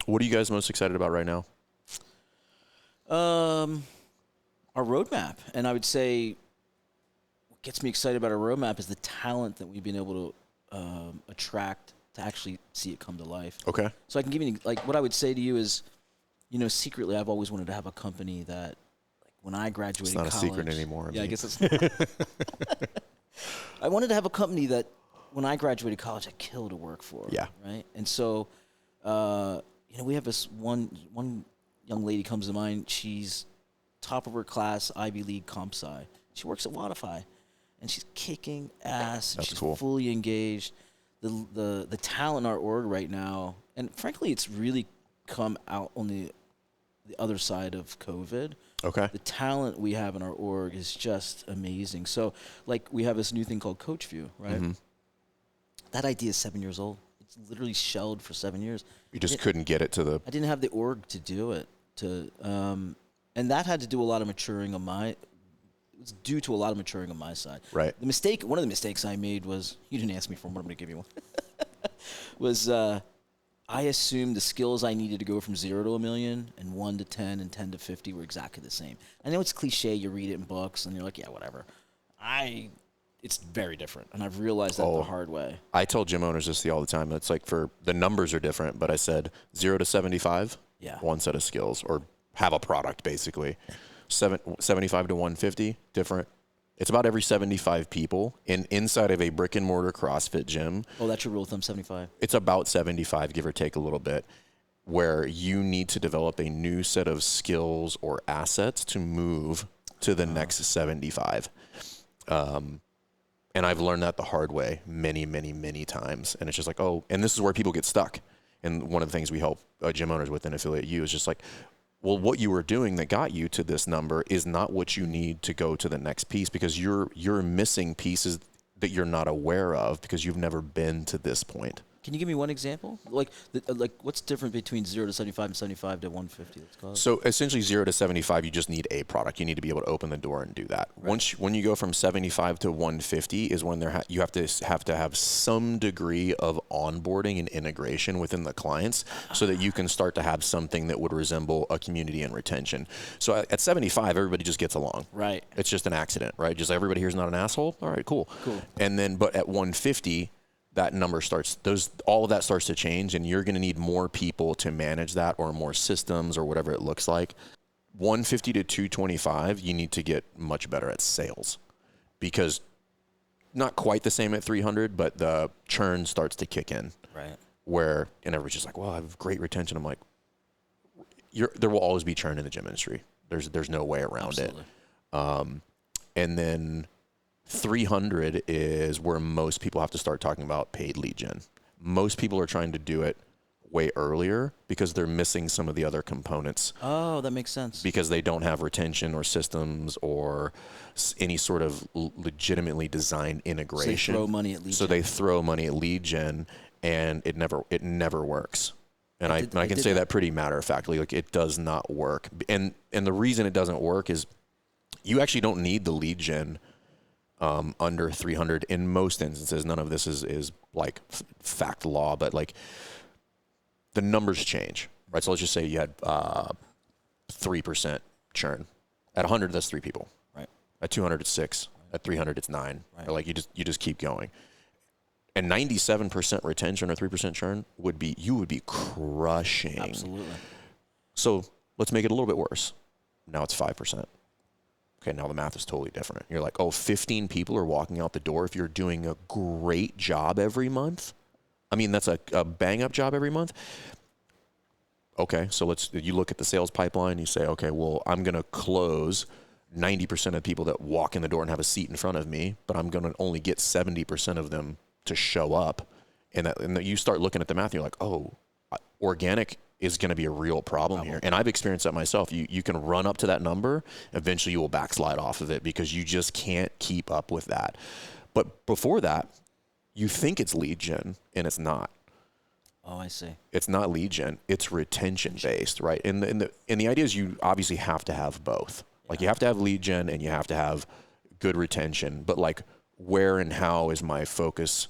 What are you guys most excited about right now?
Our roadmap. And I would say what gets me excited about our roadmap is the talent that we've been able to attract to actually see it come to life. Okay. So I can give you, like, what I would say to you is, you know, secretly I've always wanted to have a company that, like, when I graduated college.
It's not a secret anymore.
Yeah, I guess it's not. I wanted to have a company that when I graduated college, I killed to work for. Yeah. Right? And so, you know, we have this one young lady comes to mind. She's top of her class, Ivy League comp sci. She works at Wodify, and she's kicking ass. And
That's
she's
cool.
fully engaged. The talent in our org right now, and frankly, it's really come out on the other side of COVID.
Okay.
The talent we have in our org is just amazing. So, like, we have this new thing called Coach View, right?
Mm-hmm.
That idea is 7 years old. It's literally shelled for 7 years.
You just couldn't get it to the.
I didn't have the org to do it. And that had to do a lot of maturing on my. It was due to a lot of maturing on my side.
Right.
One of the mistakes I made was, you didn't ask me for one, but I'm going to give you one. was I assumed the skills I needed to go from 0 to 1 million and 1 to 10 and 10 to 50 were exactly the same. I know it's cliche. You read it in books and you're like, yeah, whatever. It's very different, and I've realized that the hard way.
I tell gym owners this all the time. It's like the numbers are different, but I said 0 to 75, one set of skills, or have a product basically. 75 to 150, different. It's about every 75 people inside of a brick and mortar CrossFit gym.
Oh, that's your rule of thumb, 75.
It's about 75, give or take a little bit, where you need to develop a new set of skills or assets to move to the next 75. And I've learned that the hard way many, many, many times. And it's just like, and this is where people get stuck. And one of the things we help gym owners with in Affiliate U is just like, well, what you were doing that got you to this number is not what you need to go to the next piece, because you're missing pieces that you're not aware of because you've never been to this point.
Can you give me one example? Like what's different between 0 to 75 and 75 to 150? Let's call it.
So essentially 0 to 75, you just need a product. You need to be able to open the door and do that. Right. When you go from 75 to 150 is when you have to have some degree of onboarding and integration within the clients so that you can start to have something that would resemble a community and retention. So at 75, everybody just gets along.
Right.
It's just an accident, right? Just everybody here's not an asshole. All right, cool. And then, but at 150, that number all of that starts to change, and you're going to need more people to manage that, or more systems, or whatever it looks like. 150 to 225, you need to get much better at sales, because not quite the same at 300, but the churn starts to kick in.
Right.
And everybody's just like, well, I have great retention. I'm like, there will always be churn in the gym industry. There's no way around
Absolutely.
it. And then 300 is where most people have to start talking about paid lead gen. Most people are trying to do it way earlier because they're missing some of the other components.
Oh, that makes sense.
Because they don't have retention or systems or any sort of legitimately designed integration.
So they throw money at lead gen.
So they throw money at lead gen, and it never works. And I can say that pretty matter-of-factly. Like, it does not work. And the reason it doesn't work is you actually don't need the lead gen under 300 in most instances. None of this is like fact law, but like the numbers change, right? So let's just say you had 3% churn. At 100, that's 3 people.
Right.
At 200, it's 6. At 300, it's 9.
Right.
Or like you just keep going. And 97% retention or 3% churn you would be crushing.
Absolutely.
So let's make it a little bit worse. Now it's 5%. Okay, now the math is totally different. You're like, 15 people are walking out the door if you're doing a great job every month. I mean, that's a bang-up job every month. Okay, so you look at the sales pipeline, you say, okay, well, I'm going to close 90% of people that walk in the door and have a seat in front of me, but I'm going to only get 70% of them to show up. And you start looking at the math, and you're like, organic is going to be a real problem here. And I've experienced that myself. You can run up to that number. Eventually you will backslide off of it because you just can't keep up with that. But before that, you think it's lead gen, and it's not.
Oh, I see.
It's not lead gen. It's retention based, right? And the idea is you obviously have to have both. Like, you have to have lead gen and you have to have good retention. But like, where and how is my focus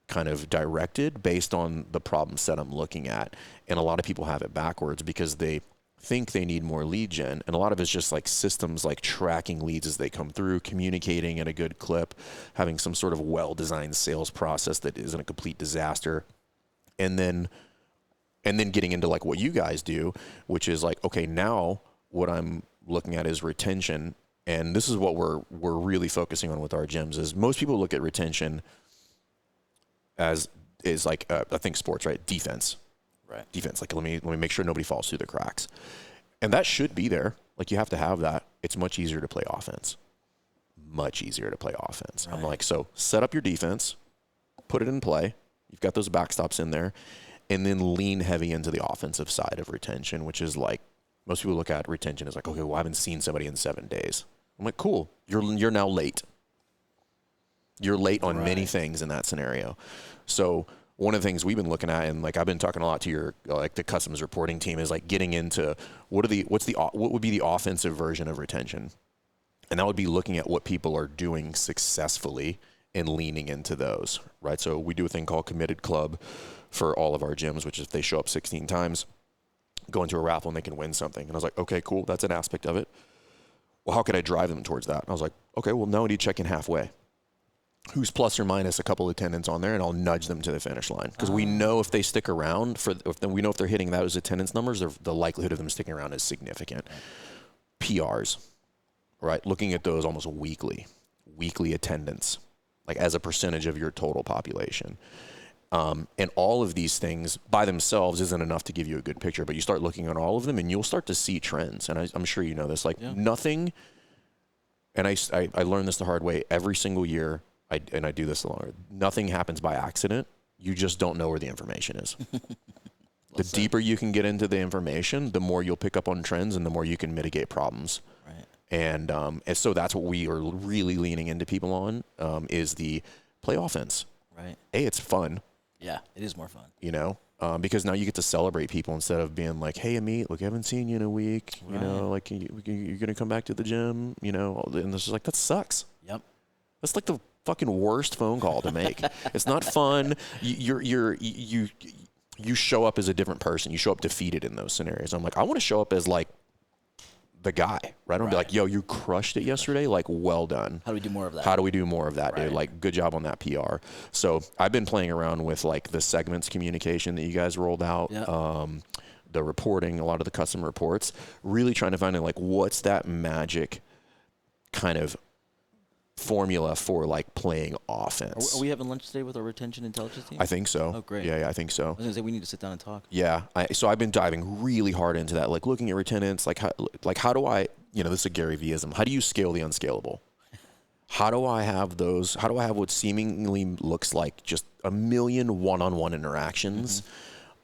kind of directed based on the problem set I'm looking at? And a lot of people have it backwards because they think they need more lead gen. And a lot of it's just like systems like tracking leads as they come through, communicating at a good clip, having some sort of well-designed sales process that isn't a complete disaster. And then getting into like what you guys do, which is like, okay, now what I'm looking at is retention. And this is what we're really focusing on with our gyms. Is most people look at retention as is like I think sports, right? Defense. Right. Defense. Like, let me make sure nobody falls through the cracks. And that should be there. Like, you have to have that. it's much easier to play offense. Much easier to play offense.
Right.
I'm like, so set up your defense, put it in play. You've got those backstops in there, and then lean heavy into the offensive side of retention, which is like, most people look at retention as like, okay, well, I haven't seen somebody in 7 days. I'm like, cool. You're now late. You're late on many things in that scenario. So one of the things we've been looking at, and like I've been talking a lot to your like the customs reporting team, is like getting into what would be the offensive version of retention, and that would be looking at what people are doing successfully and leaning into those, right? So we do a thing called Committed Club for all of our gyms, which is if they show up 16 times, go into a raffle and they can win something. And I was like, okay, cool, that's an aspect of it. Well, how can I drive them towards that? And I was like, okay, well, now I need to check in halfway. Who's plus or minus a couple attendants on there, and I'll nudge them to the finish line. Because we know if they stick around, we know if they're hitting those attendance numbers, the likelihood of them sticking around is significant. PRs, right? Looking at those almost weekly attendance, like as a percentage of your total population. And all of these things by themselves isn't enough to give you a good picture, but you start looking at all of them and you'll start to see trends. And I'm sure you know this, like nothing, and I learned this the hard way every single year, and I do this longer. Nothing happens by accident. You just don't know where the information is. The deeper you can get into the information, the more you'll pick up on trends and the more you can mitigate problems.
Right.
And so that's what we are really leaning into people on, is the play offense.
Right.
It's fun.
Yeah, it is more fun.
You know, because now you get to celebrate people instead of being like, hey, Ameet, look, I haven't seen you in a week. You know, like you're going to come back to the gym, you know, and it's just like, that sucks.
Yep.
That's like the fucking worst phone call to make. It's not fun. You show up as a different person. You show up defeated in those scenarios. I'm like, I want to show up as like the guy, right? I don't be like, yo, you crushed it yesterday. Like, well done.
How do we do more of that?
How do we do more of that, dude? Like, good job on that PR. So I've been playing around with like the segments communication that you guys rolled out. Yep. The reporting, a lot of the custom reports, really trying to find out like what's that magic kind of formula for like playing offense.
Are we having lunch today with our retention intelligence team?
I think so.
Oh, great.
Yeah, I think so.
I was going to say we need to sit down and talk.
Yeah. So I've been diving really hard into that, like looking at retenants, like how do I, you know, this is a Gary Vee-ism. How do you scale the unscalable? How do I have what seemingly looks like just a million one-on-one interactions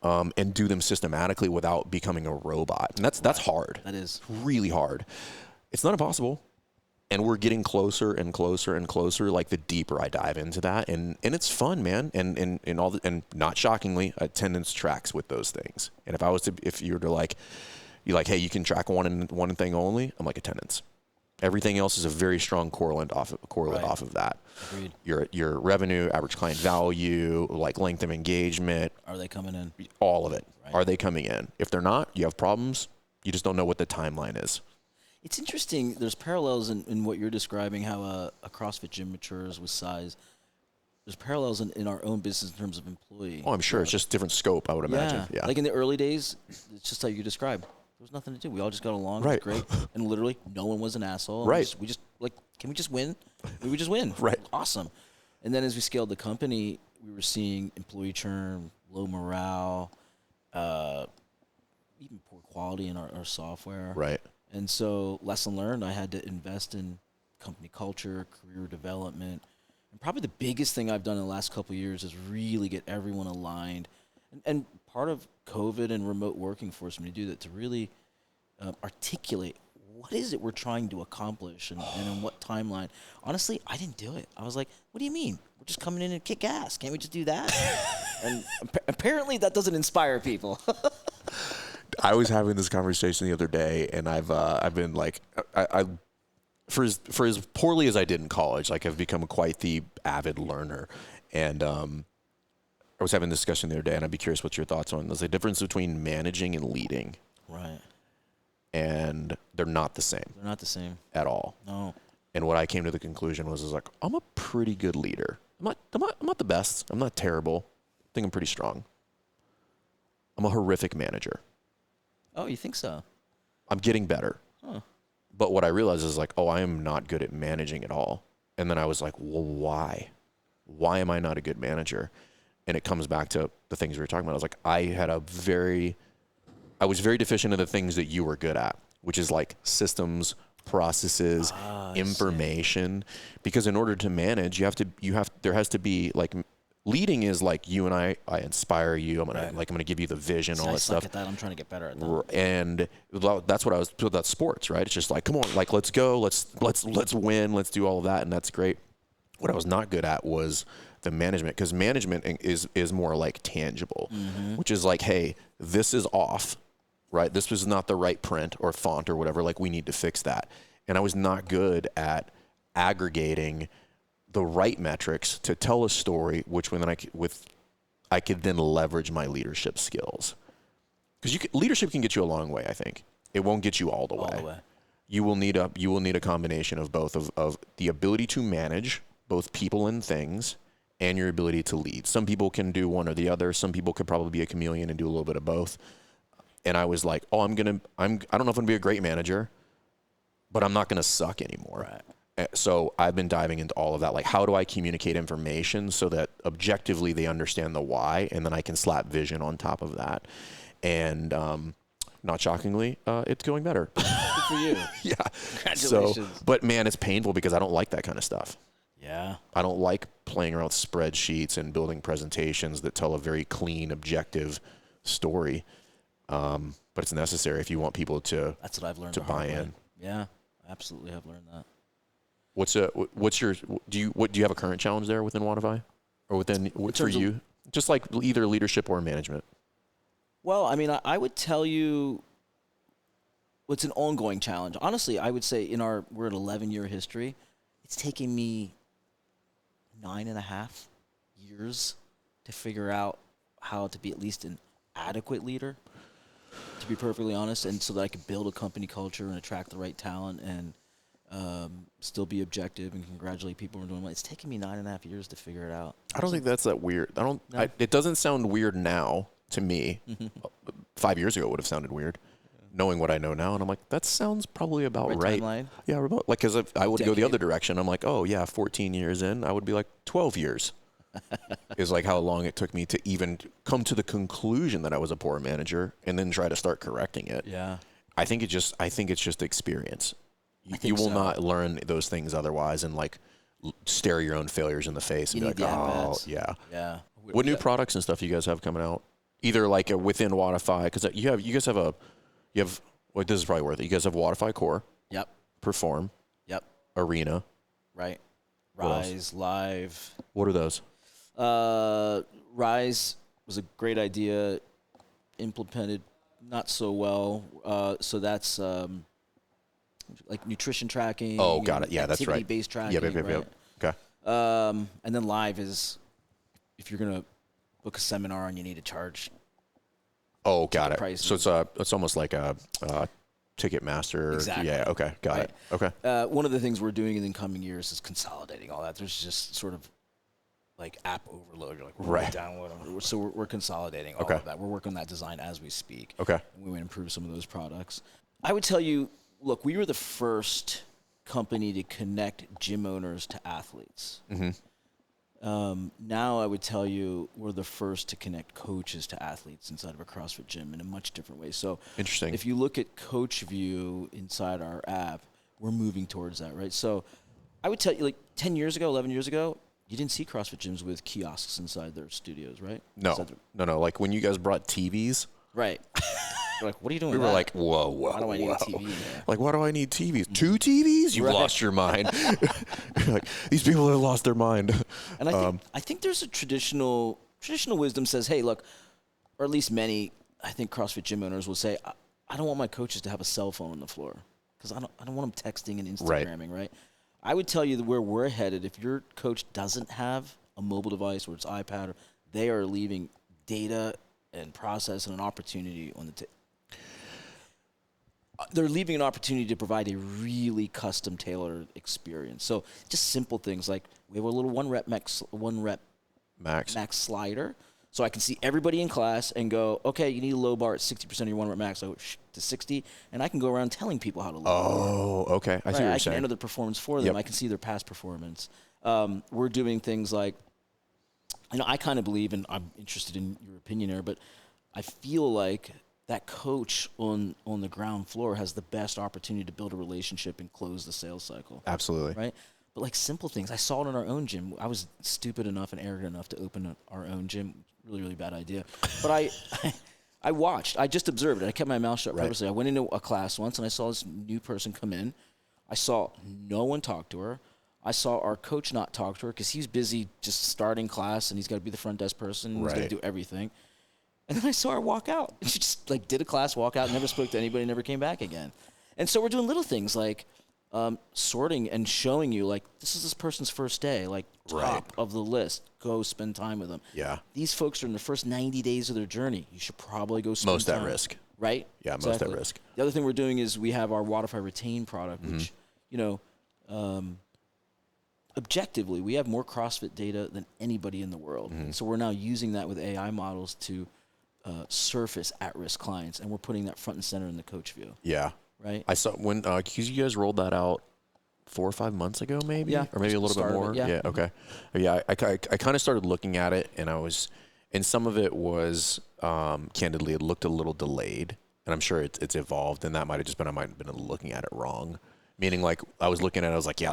and do them systematically without becoming a robot? And that's hard. That is really hard. It's not impossible. And we're getting closer and closer and closer, like the deeper I dive into that. And it's fun, man. And not shockingly, attendance tracks with those things. And if you were to like, you're like, hey, you can track one thing only, I'm like, attendance. Everything else is a very strong correlate off of that. Agreed. Your revenue, average client value, like length of engagement.
Are they coming in?
All of it. Right. Are they coming in? If they're not, you have problems. You just don't know what the timeline is.
It's interesting. There's parallels in what you're describing, how a CrossFit gym matures with size. There's parallels in our own business in terms of employee.
Oh, I'm sure. It's just different scope, I would imagine. Yeah.
Like in the early days, it's just how you described. There was nothing to do. We all just got along. Right. It was great. And literally, no one was an asshole.
Right.
We just like, can we just win? We would just win.
Right.
Awesome. And then as we scaled the company, we were seeing employee churn, low morale, even poor quality in our software.
Right.
And so, lesson learned, I had to invest in company culture, career development. And probably the biggest thing I've done in the last couple of years is really get everyone aligned. And part of COVID and remote working forced me to do that, to really articulate what is it we're trying to accomplish and in what timeline. Honestly, I didn't do it. I was like, what do you mean? We're just coming in and kick ass. Can't we just do that? And apparently that doesn't inspire people.
I was having this conversation the other day, and I've been like, for as poorly as I did in college, like I've become quite the avid learner. And I was having this discussion the other day, and I'd be curious what your thoughts on. There's a difference between managing and leading. Right. And they're not the same.
They're not the same
at all.
No.
And what I came to the conclusion was like, I'm a pretty good leader. I'm not the best. I'm not terrible. I think I'm pretty strong. I'm a horrific manager.
Oh, you think so?
I'm getting better. Huh. But what I realized is like, oh, I am not good at managing at all. And then I was like, well, why? Why am I not a good manager? And it comes back to the things we were talking about. I was like, I was very deficient in the things that you were good at, which is like systems, processes, information, because in order to manage, there has to be like, leading is like you and I inspire you. I'm gonna give you the vision, all that stuff.
At that. I'm trying to get better at that.
And that's what I was about sports, right? It's just like, come on, like, let's go, let's win, let's do all of that, and that's great. What I was not good at was the management, because management is more like tangible, which is like, hey, this is off, right? This was not the right print or font or whatever. Like, we need to fix that. And I was not good at aggregating the right metrics to tell a story, which I could then leverage my leadership skills. Because leadership can get you a long way, I think. It won't get you all the way. You will need a combination of both of the ability to manage both people and things, and your ability to lead. Some people can do one or the other. Some people could probably be a chameleon and do a little bit of both. And I was like, I don't know if I'm going to be a great manager, but I'm not going to suck anymore. Right. So I've been diving into all of that. Like, how do I communicate information so that objectively they understand the why, and then I can slap vision on top of that. And not shockingly, it's going better.
Good for you.
Yeah.
Congratulations.
So, but man, it's painful because I don't like that kind of stuff.
Yeah.
I don't like playing around with spreadsheets and building presentations that tell a very clean, objective story. But it's necessary if you want people to. That's what I've learned to buy in.
Yeah, absolutely, have learned that.
Do you have a current challenge there within Wodify, or what's for you? Just like either leadership or management.
Well, I mean, I would tell you, it's an ongoing challenge. Honestly, I would say we're an 11-year history. It's taken me 9.5 years to figure out how to be at least an adequate leader, to be perfectly honest, and so that I could build a company culture and attract the right talent and still be objective and congratulate people for doing well. It's taken me 9.5 years to figure it out.
I don't think that's that weird. It doesn't sound weird now to me. 5 years ago it would have sounded weird. Knowing what I know now, and I'm like, that sounds probably about right.
Timeline?
Yeah, about like, because I would go the other direction. I'm like, oh yeah, 14 years in, I would be like 12 years. Is like how long it took me to even come to the conclusion that I was a poor manager, and then try to start correcting it.
Yeah,
I think it's just experience. You will not learn those things otherwise, and like stare your own failures in the face and be like, oh yeah. What new products and stuff you guys have coming out? Either like within Wodify, because you guys have well, this is probably worth it. You guys have Wodify Core.
Yep.
Perform.
Yep.
Arena.
Right. Rise, Live.
What are those?
Rise was a great idea, implemented not so well. So that's like nutrition tracking.
Oh, got it. Yeah, that's right.
Activity-based tracking.
Yep. Okay.
And then Live is if you're going to book a seminar and you need to charge.
Oh, got it. Prices. So it's almost like a Ticketmaster.
Exactly.
Yeah. Okay. Got it. Okay.
One of the things we're doing in the coming years is consolidating all that. There's just sort of like app overload. You're like, right. Download them. So we're consolidating all of that. We're working on that design as we speak.
Okay.
We want to improve some of those products. I would tell you, look, we were the first company to connect gym owners to athletes. Mm-hmm. Now I would tell you we're the first to connect coaches to athletes inside of a CrossFit gym in a much different way. So
interesting.
If you look at Coach View inside our app, we're moving towards that, right? So I would tell you, like 10 years ago, 11 years ago, you didn't see CrossFit gyms with kiosks inside their studios, right?
No. Like when you guys brought TVs.
Right. We're like, what are you doing?
We were like, whoa.
Why do I need a TV in there?
Like, why do I need TVs? 2 TVs? You've lost your mind. Like, these people have lost their mind.
And I think there's a traditional wisdom says, hey, look, or at least many, I think CrossFit gym owners will say, I don't want my coaches to have a cell phone on the floor because I don't want them texting and Instagramming, right? I would tell you that where we're headed, if your coach doesn't have a mobile device or it's iPad, they are leaving data and process and an opportunity on the they're leaving an opportunity to provide a really custom tailored experience. So just simple things like we have a little one rep max slider. So I can see everybody in class and go, okay, you need a low bar at 60% of your 1 rep max, so to 60, and I can go around telling people how to low bar.
Oh, okay. I see what you're saying.
I can enter the performance for them. Yep. I can see their past performance. We're doing things like, I kind of believe, and I'm interested in your opinion here, but I feel like that coach on the ground floor has the best opportunity to build a relationship and close the sales cycle.
Absolutely.
Right? But like simple things. I saw it in our own gym. I was stupid enough and arrogant enough to open our own gym. Really, really bad idea. But I watched. I just observed it. I kept my mouth shut purposely. I went into a class once and I saw this new person come in. I saw no one talk to her. I saw our coach not talk to her because he's busy just starting class and he's got to be the front desk person. He's got to do everything. And then I saw her walk out. She just like did a class, walk out, never spoke to anybody, never came back again. And so we're doing little things like sorting and showing you like this is this person's first day, like top of the list. Go spend time with them.
Yeah.
These folks are in the first 90 days of their journey. You should probably go spend
Most
time.
at risk.
Right?
Yeah, most at risk.
The other thing we're doing is we have our Wodify Retain product, which, objectively, we have more CrossFit data than anybody in the world. So we're now using that with AI models to surface at-risk clients, and we're putting that front and center in the coach view.
Yeah.
Right?
I saw when because you guys rolled that out 4 or 5 months ago, maybe,
Yeah,
or maybe a little bit more.
yeah.
Okay. Yeah, I kind of started looking at it, and and some of it was candidly, it looked a little delayed, and I'm sure it's evolved, and that might have just been I might have been looking at it wrong. Meaning, like I was looking at it, I was like, yeah,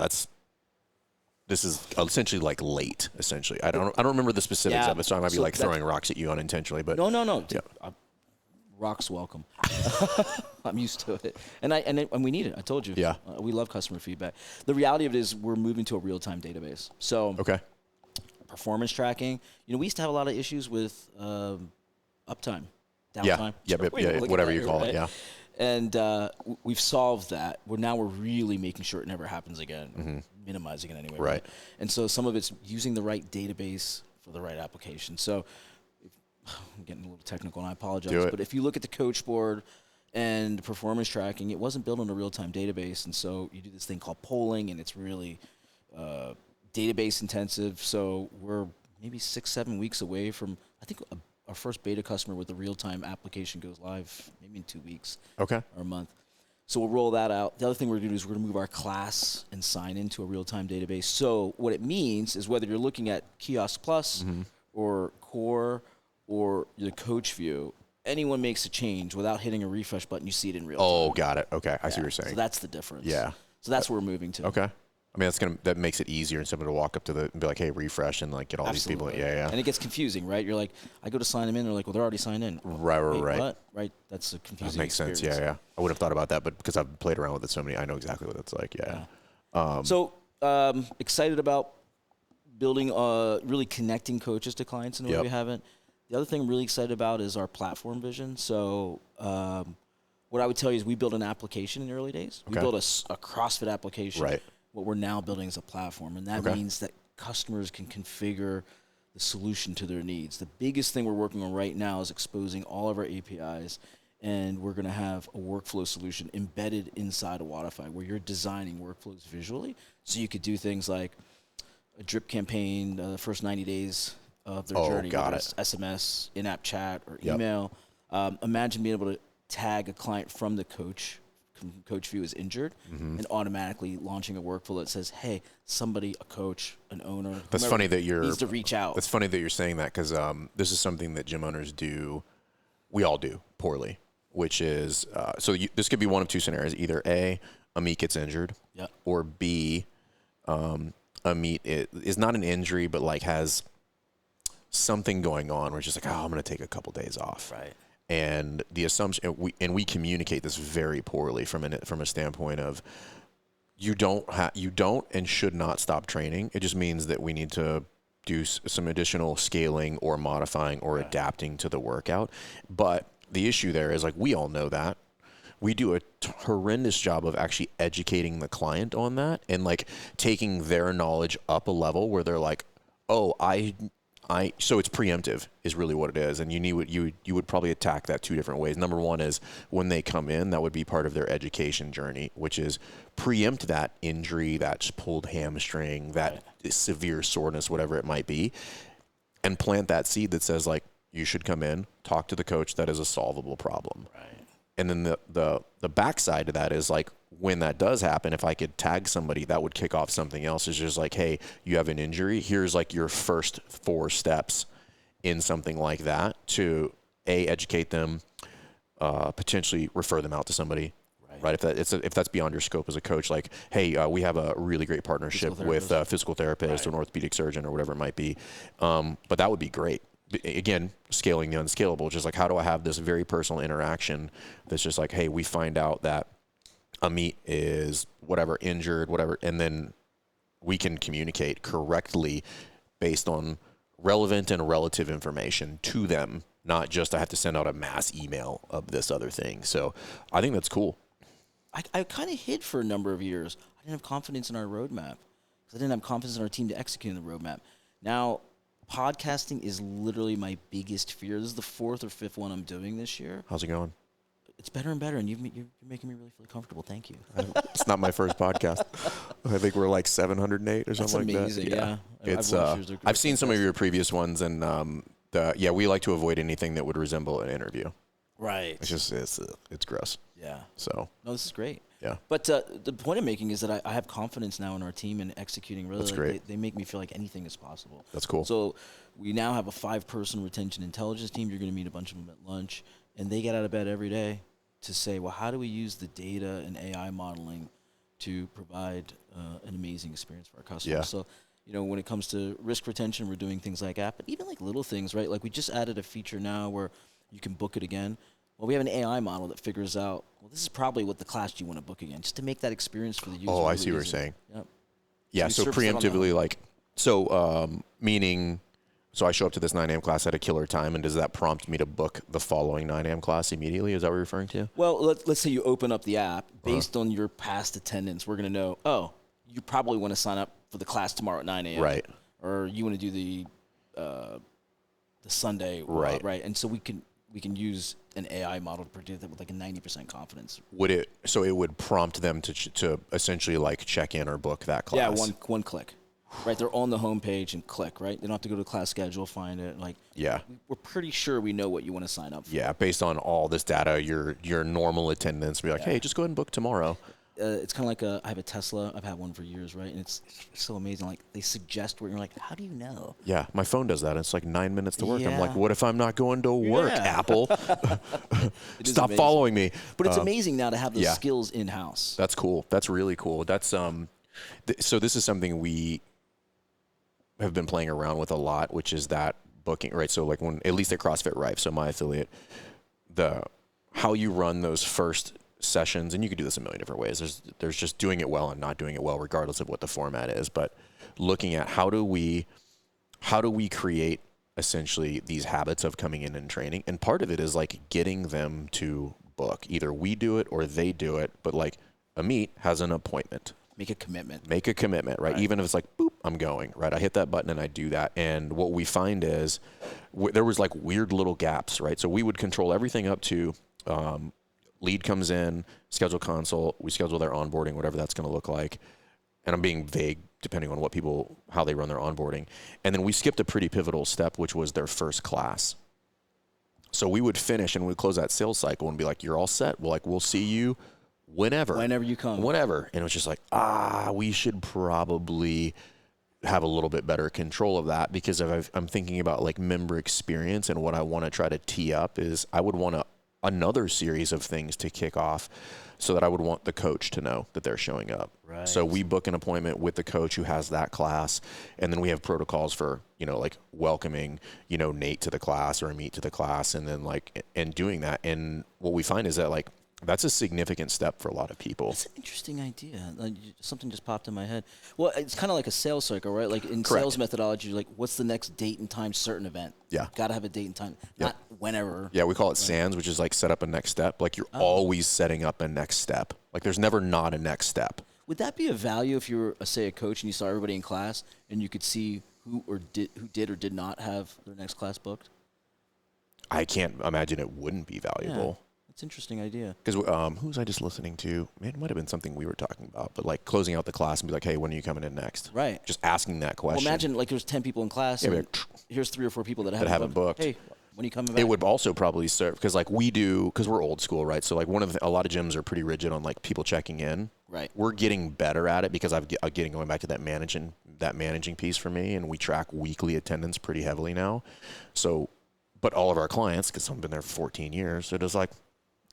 this is essentially like late. Essentially, I don't remember the specifics of it, so I might be like throwing rocks at you unintentionally. But
no.
Yeah.
Rocks welcome. I'm used to it, and we need it. I told you.
Yeah.
We love customer feedback. The reality of it is we're moving to a real-time database. So performance tracking. We used to have a lot of issues with uptime, downtime.
Yeah, whatever you call it. Yeah.
And we've solved that. We're really making sure it never happens again, minimizing it anyway.
Right.
And so some of it's using the right database for the right application. So I'm getting a little technical, and I apologize. But if you look at the coach board and performance tracking, it wasn't built on a real-time database. And so you do this thing called polling, and it's really database intensive. So we're maybe 6-7 weeks away from, I think, our first beta customer with the real-time application goes live maybe in 2 weeks or a month. So we'll roll that out. The other thing we're going to do is we're going to move our class and sign into a real-time database. So what it means is whether you're looking at Kiosk Plus or Core or the coach view, anyone makes a change without hitting a refresh button, you see it in real time.
Oh, got it. Okay, I see what you're saying.
So that's the difference.
Yeah.
So that's where we're moving to.
Okay. I mean, that makes it easier and someone to walk up to and be like, hey, refresh, and like get all these people. Yeah.
And it gets confusing, right? You're like, I go to sign them in, they're like, well, they're already signed in.
Right.
What? Right? That's a confusing
That makes
experience.
sense. Yeah. I wouldn't have thought about that, but because I've played around with it so many, I know exactly what it's like. Yeah.
So excited about building, really connecting coaches to clients in a way we haven't. The other thing I'm really excited about is our platform vision. So what I would tell you is we built an application in the early days. We built a CrossFit application.
Right.
What we're now building is a platform, and that means that customers can configure the solution to their needs. The biggest thing we're working on right now is exposing all of our APIs, and we're going to have a workflow solution embedded inside of Wodify where you're designing workflows visually. So you could do things like a drip campaign, the first 90 days of their journey, whether it's SMS, in-app chat, or email. Imagine being able to tag a client from the coach view is injured, and automatically launching a workflow that says, hey, somebody, a coach, an owner,
That's funny that
needs to reach out.
That's funny that you're saying that because this is something that gym owners do, we all do poorly, which is, this could be one of two scenarios. Either A, Ameet gets injured, or B, Ameet is not an injury, but like has something going on where it's just like, oh, I'm going to take a couple days off.
Right.
And the assumption, we communicate this very poorly from a standpoint of you don't and should not stop training. It just means that we need to do some additional scaling or modifying or adapting to the workout. But the issue there is, like, we all know that. We do a horrendous job of actually educating the client on that and like taking their knowledge up a level where they're like, oh, so it's preemptive is really what it is. And you would probably attack that two different ways. Number one is when they come in, that would be part of their education journey, which is preempt that injury, that pulled hamstring, that severe soreness, whatever it might be, and plant that seed that says, like, you should come in, talk to the coach. That is a solvable problem. Right. And then the backside of that is like, when that does happen, if I could tag somebody, that would kick off something else. It's just like, hey, you have an injury. Here's like your first 4 steps in something like that to educate them, potentially refer them out to somebody. Right. If that's beyond your scope as a coach, like, hey, we have a really great partnership with a physical therapist or an orthopedic surgeon or whatever it might be. But that would be great. Again, scaling the unscalable, just like, how do I have this very personal interaction that's just like, hey, we find out that Ameet is whatever, injured, whatever, and then we can communicate correctly based on relevant and relative information to them, not just I have to send out a mass email of this other thing. So I think that's cool.
I kind of hid for a number of years. I didn't have confidence in our roadmap. I didn't have confidence in our team to execute on the roadmap. Now, podcasting is literally my biggest fear. This is the 4th or 5th one I'm doing this year.
How's it going?
It's better and better, and you're making me really feel comfortable. Thank you.
It's not my first podcast. I think we're like 708 or something like
amazing,
that.
Yeah.
It's I've seen some of your previous ones, and we like to avoid anything that would resemble an interview.
Right.
It's just it's gross.
Yeah.
So
no, this is great.
Yeah.
But the point I'm making is that I have confidence now in our team in executing. Really,
that's great.
They make me feel like anything is possible.
That's cool.
So we now have a 5-person retention intelligence team. You're going to meet a bunch of them at lunch, and they get out of bed every day to say, well, how do we use the data and AI modeling to provide an amazing experience for our customers?
Yeah.
So, when it comes to risk retention, we're doing things like that, but even like little things, right? Like we just added a feature now where you can book it again. Well, we have an AI model that figures out, well, this is probably what the class you want to book again, just to make that experience for the user.
Oh,
really
I see what you're
easy.
saying.
Yep.
Yeah, so preemptively, meaning, so I show up to this 9 a.m. class at a killer time, and does that prompt me to book the following 9 a.m. class immediately? Is that what you're referring to?
Well, let's say you open up the app. Based on your past attendance, we're going to know, oh, you probably want to sign up for the class tomorrow at 9 a.m.
Right.
Or you want to do the Sunday.
Right.
Right. And so we can use an AI model to predict that with like a 90% confidence.
So it would prompt them to essentially like check in or book that class?
Yeah, one click. Right, they're on the homepage and click, right? They don't have to go to the class schedule, find it. Like,
yeah,
we're pretty sure we know what you want to sign up for.
Yeah, based on all this data, your normal attendance, be like, hey, just go ahead and book tomorrow.
It's kind of like I have a Tesla. I've had one for years, right? And it's so amazing. Like, they suggest where you're like, how do you know?
Yeah, my phone does that. It's like 9 minutes to work.
Yeah.
I'm like, what if I'm not going to work, Apple? Stop following me.
But it's amazing now to have those skills in-house.
That's cool. That's really cool. That's so this is something we have been playing around with a lot, which is that booking, right? So like when, at least at CrossFit Rife, so my affiliate, how you run those first sessions, and you could do this a million different ways. There's just doing it well and not doing it well, regardless of what the format is. But looking at how do we create essentially these habits of coming in and training, and part of it is like getting them to book. Either we do it or they do it, but like Ameet has an appointment.
Make a commitment,
right? Even if it's like, boop, I'm going, right? I hit that button and I do that. And what we find is there was like weird little gaps, right? So we would control everything up to lead comes in, schedule consult, we schedule their onboarding, whatever that's going to look like. And I'm being vague depending on how they run their onboarding. And then we skipped a pretty pivotal step, which was their first class. So we would finish and we'd close that sales cycle and be like, you're all set. We'll see you whenever you come. And it was just like, we should probably have a little bit better control of that, because if I'm thinking about like member experience, and what I want to try to tee up is I would want another series of things to kick off, so that I would want the coach to know that they're showing up.
Right.
So we book an appointment with the coach who has that class, and then we have protocols for, like welcoming, Nate to the class or Ameet to the class, and then and doing that. And what we find is that like, that's a significant step for a lot of people.
That's an interesting idea. Something just popped in my head. Well, it's kind of like a sales cycle, right? Like in
Correct.
sales methodology, like what's the next date and time certain event?
Yeah.
Got to have a date and time, not whenever.
Yeah, we call it SANS, which is like set up a next step. Like you're always setting up a next step. Like there's never not a next step.
Would that be a value if you were, say, a coach and you saw everybody in class and you could see who did or did not have their next class booked?
I can't imagine it wouldn't be valuable.
Yeah. It's an interesting idea.
Because who was I just listening to? Man, it might have been something we were talking about, but like closing out the class and be like, hey, when are you coming in next?
Right.
Just asking that question.
Well, imagine like there's 10 people in class, and here's 3 or 4 people that haven't booked. Hey, when are you coming back?
It would also probably serve, because like we do, because we're old school, right? So like a lot of gyms are pretty rigid on like people checking in.
Right.
We're getting better at it, because I'm going back to that managing piece for me, and we track weekly attendance pretty heavily now. So, but all of our clients, because some have been there for 14 years, so it is like,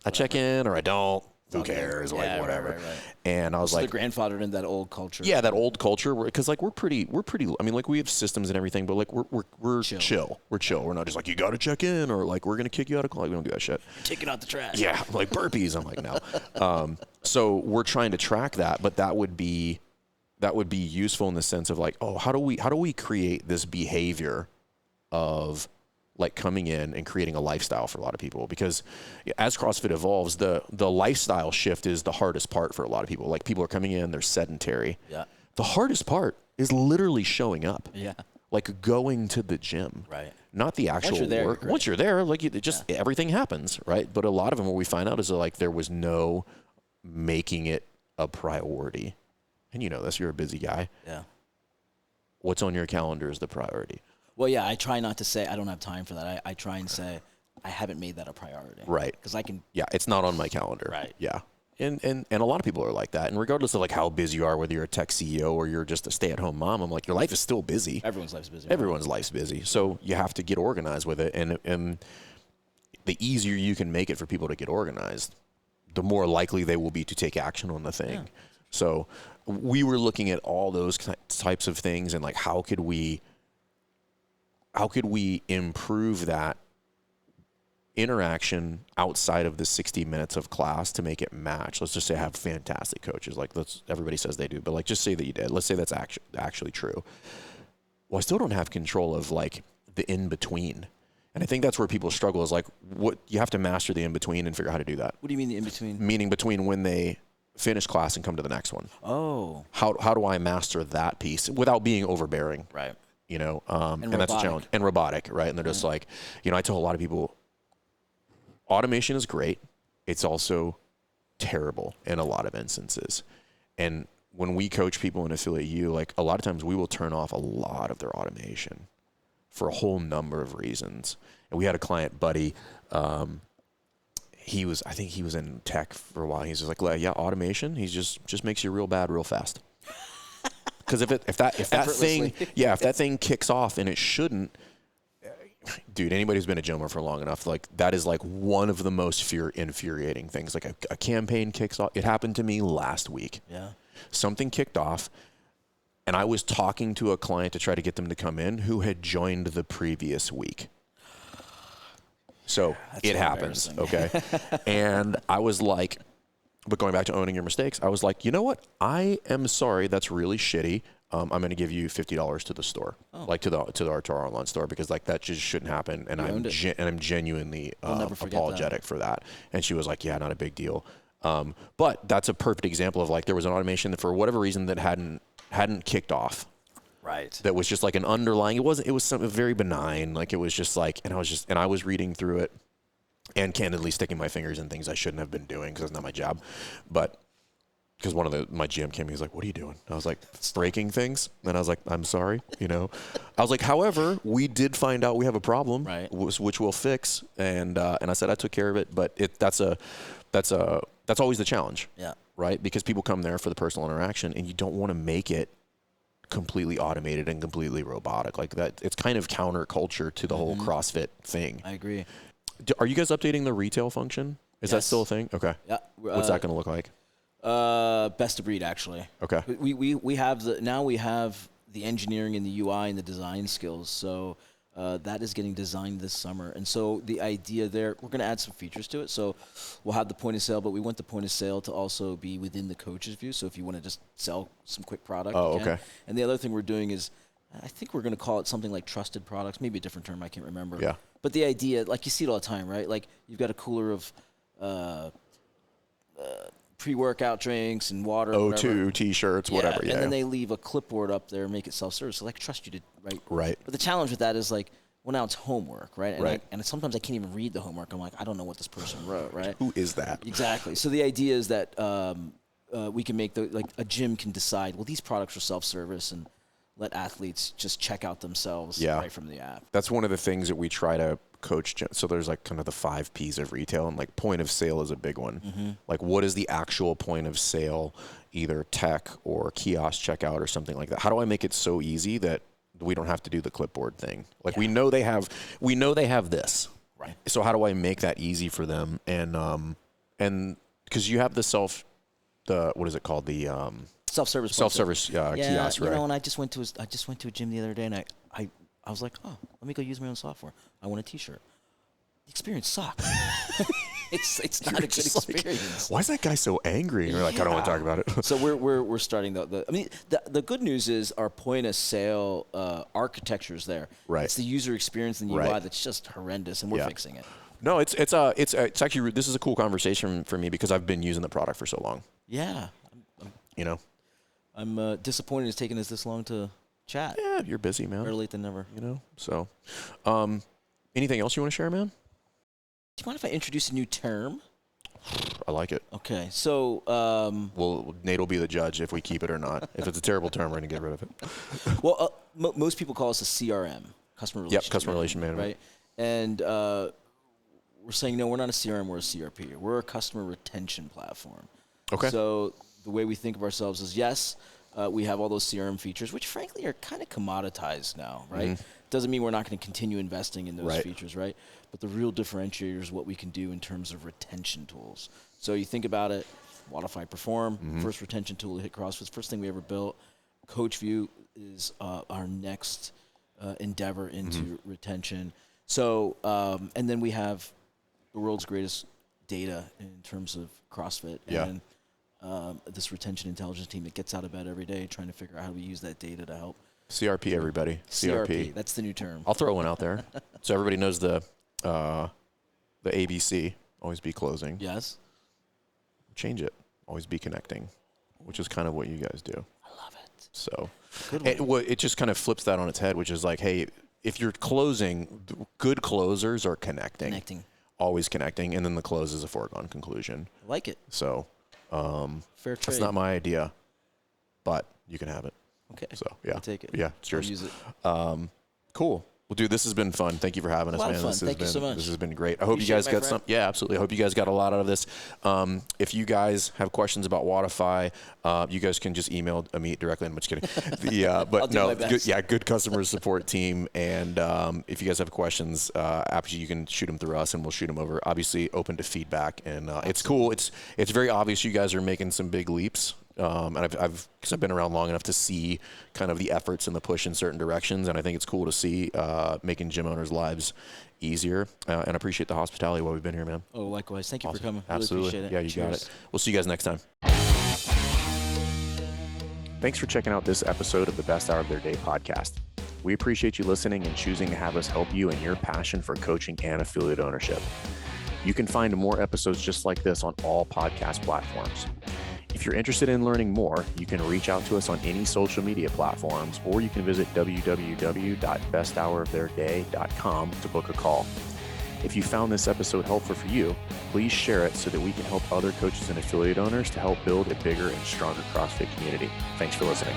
I check in or I don't. Who
Okay.
cares?
Yeah,
Like
right,
whatever.
right.
And I was
So
like,
they're grandfathered in that old culture.
yeah, that old culture. Because like we're pretty. I mean, like we have systems and everything, but like we're chill. We're chill. We're not just like you got to check in or like we're gonna kick you out of class. We don't do that shit.
Taking out the trash.
Yeah, like burpees. I'm like no. So we're trying to track that, but that would be useful in the sense of like, oh, how do we create this behavior of like coming in and creating a lifestyle for a lot of people? Because as CrossFit evolves, the lifestyle shift is the hardest part for a lot of people. Like people are coming in, they're sedentary.
Yeah.
The hardest part is literally showing up.
Yeah.
Like going to the gym.
Right.
Not the actual
you're there,
work.
you're great.
Once you're there, like it just everything happens, right? But a lot of them, what we find out is that, like there was no making it a priority. And you know this, you're a busy guy.
Yeah.
What's on your calendar is the priority.
Well, yeah, I try not to say I don't have time for that. I try and say I haven't made that a priority.
Right.
Because I can.
Yeah, it's not on my calendar.
Right.
Yeah. And a lot of people are like that. And regardless of like how busy you are, whether you're a tech CEO or you're just a stay-at-home mom, I'm like, your life is still busy.
Everyone's life's busy.
Everyone's life's busy. So you have to get organized with it. And the easier you can make it for people to get organized, the more likely they will be to take action on the thing. Yeah. So we were looking at all those types of things and like how could we improve that interaction outside of the 60 minutes of class to make it match. Let's just say I have fantastic coaches. Like everybody says they do, but like just say that you did. Let's say that's actually true. Well, I still don't have control of like the in between. And I think that's where people struggle is like what you have to master the in between and figure out how to do that.
What do you mean the in between?
Meaning between when they finish class and come to the next one.
Oh.
How do I master that piece without being overbearing?
Right.
You know, and that's a challenge. And robotic, right? And they're just like, you know, I tell a lot of people, automation is great. It's also terrible in a lot of instances. And when we coach people in Affiliate U, like a lot of times we will turn off a lot of their automation for a whole number of reasons. And we had a client, Buddy, I think he was in tech for a while. He's just like, yeah, automation, he just makes you real bad real fast. Because if that thing kicks off and it shouldn't, dude, anybody who's been a gymmer for long enough, like that is like one of the most infuriating things. Like a campaign kicks off. It happened to me last week.
Yeah. Something
kicked off, and I was talking to a client to try to get them to come in who had joined the previous week. So it happens, okay? And I was like, but going back to owning your mistakes, I was like, you know what? I am sorry. That's really shitty. I'm going to give you $50 to the store, like to our online store, because like that just shouldn't happen. And I'm genuinely apologetic for that. And she was like, yeah, not a big deal. But that's a perfect example of like there was an automation that for whatever reason that hadn't kicked off.
Right.
That was just like an underlying. It was something very benign. Like it was just like, and I was reading through it, and candidly sticking my fingers in things I shouldn't have been doing because that's not my job. But because my GM came, he was like, "What are you doing?" I was like, "Breaking things." And I was like, "I'm sorry," you know. I was like, "However, we did find out we have a problem,
right,
which we'll fix." And I said I took care of it, but that's always the challenge,
yeah,
right? Because people come there for the personal interaction, and you don't want to make it completely automated and completely robotic like that. It's kind of counterculture to the whole CrossFit thing.
I agree.
Are you guys updating the retail function? Is that still a thing? Okay.
Yeah.
What's that going to look like?
Best of breed, actually.
Okay.
We have the engineering and the UI and the design skills. So that is getting designed this summer. And so the idea there, we're going to add some features to it. So we'll have the point of sale, but we want the point of sale to also be within the coach's view. So if you want to just sell some quick product, you can.
Okay.
And the other thing we're doing is, I think we're going to call it something like trusted products, maybe a different term, I can't remember.
Yeah.
But the idea, like you see it all the time, right? Like you've got a cooler of pre-workout drinks and water.
O2, T-shirts, whatever. Yeah.
And then they leave a clipboard up there and make it self-service. So like trust you to, right?
Right.
But the challenge with that is like, well, now it's homework, right? And
right.
And sometimes I can't even read the homework. I'm like, I don't know what this person wrote, right?
Who is that?
Exactly. So the idea is that we can make a gym can decide, well, these products are self-service and let athletes just check out themselves right from the app.
That's one of the things that we try to coach. So there's like kind of the 5 P's of retail, and like point of sale is a big one. Mm-hmm. Like what is the actual point of sale, either tech or kiosk checkout or something like that? How do I make it so easy that we don't have to do the clipboard thing? Like we know they have this.
Right.
So how do I make that easy for them? And And because you have what is it called? The
Self-service.
self-service kiosk, right?
And I just went to a gym the other day, and I was like, oh, let me go use my own software. I want a T-shirt. The experience sucked. It's not a good experience.
Why is that guy so angry? And you're like, I don't want to talk about it.
So we're starting the good news is our point of sale architecture is there.
Right.
It's the user experience in the UI that's just horrendous, and we're fixing it.
No, it's actually, this is a cool conversation for me because I've been using the product for so long.
Yeah. I'm disappointed it's taken us this long to chat.
Yeah, you're busy, man.
Better late than never.
So anything else you want to share, man?
Do you mind if I introduce a new term?
I like it.
Okay, so
well, Nate will be the judge if we keep it or not. If it's a terrible term, we're going to get rid of it.
Well, most people call us a CRM, customer relationship.
Yep, customer relation management.
Right? And we're saying, no, we're not a CRM, we're a CRP. We're a customer retention platform.
Okay.
So the way we think of ourselves is, yes, we have all those CRM features, which frankly are kind of commoditized now, right?
Mm-hmm.
Doesn't mean we're not going to continue investing in those
Right.
features, right? But the real differentiator is what we can do in terms of retention tools. So you think about it, Wodify Perform, first retention tool to hit CrossFit, first thing we ever built. Coach View is our next endeavor into retention. So, and then we have the world's greatest data in terms of CrossFit.
Yeah.
And this retention intelligence team that gets out of bed every day trying to figure out how we use that data to help.
CRP, everybody.
CRP. That's the new term.
I'll throw one out there. So everybody knows the ABC, always be closing.
Yes.
Change it. Always be connecting, which is kind of what you guys do.
I love it.
So
Good one.
it just kind of flips that on its head, which is like, hey, if you're closing, good closers are connecting. Always connecting, and then the close is a foregone conclusion.
I like it.
So
Fair trade.
that's not my idea, but you can have it.
Okay.
So yeah,
I'll take it.
Yeah, it's yours.
I'll use it.
Cool. Well, dude, this has been fun. Thank you for having us,
A lot
man.
of fun.
This has
Thank you
been,
so much.
This has been great. I hope
Appreciate
you guys
it, my
got
friend.
some. Yeah, absolutely. I hope you guys got a lot out of this. If you guys have questions about Wodify, you guys can just email Ameet directly. I'm just kidding. But
I'll do my best.
Good customer support team. And if you guys have questions, you can shoot them through us, and we'll shoot them over. Obviously, open to feedback, and it's cool. It's very obvious you guys are making some big leaps. And because I've been around long enough to see kind of the efforts and the push in certain directions, and I think it's cool to see making gym owners' lives easier. And I appreciate the hospitality while we've been here, man.
Oh, likewise. Thank you for coming.
Absolutely.
Really appreciate it.
Yeah, you got
Cheers.
it. We'll see you guys next time. Thanks for checking out this episode of the Best Hour of Their Day podcast. We appreciate you listening and choosing to have us help you in your passion for coaching and affiliate ownership. You can find more episodes just like this on all podcast platforms. If you're interested in learning more, you can reach out to us on any social media platforms, or you can visit www.besthouroftheirday.com to book a call. If you found this episode helpful for you, please share it so that we can help other coaches and affiliate owners to help build a bigger and stronger CrossFit community. Thanks for listening.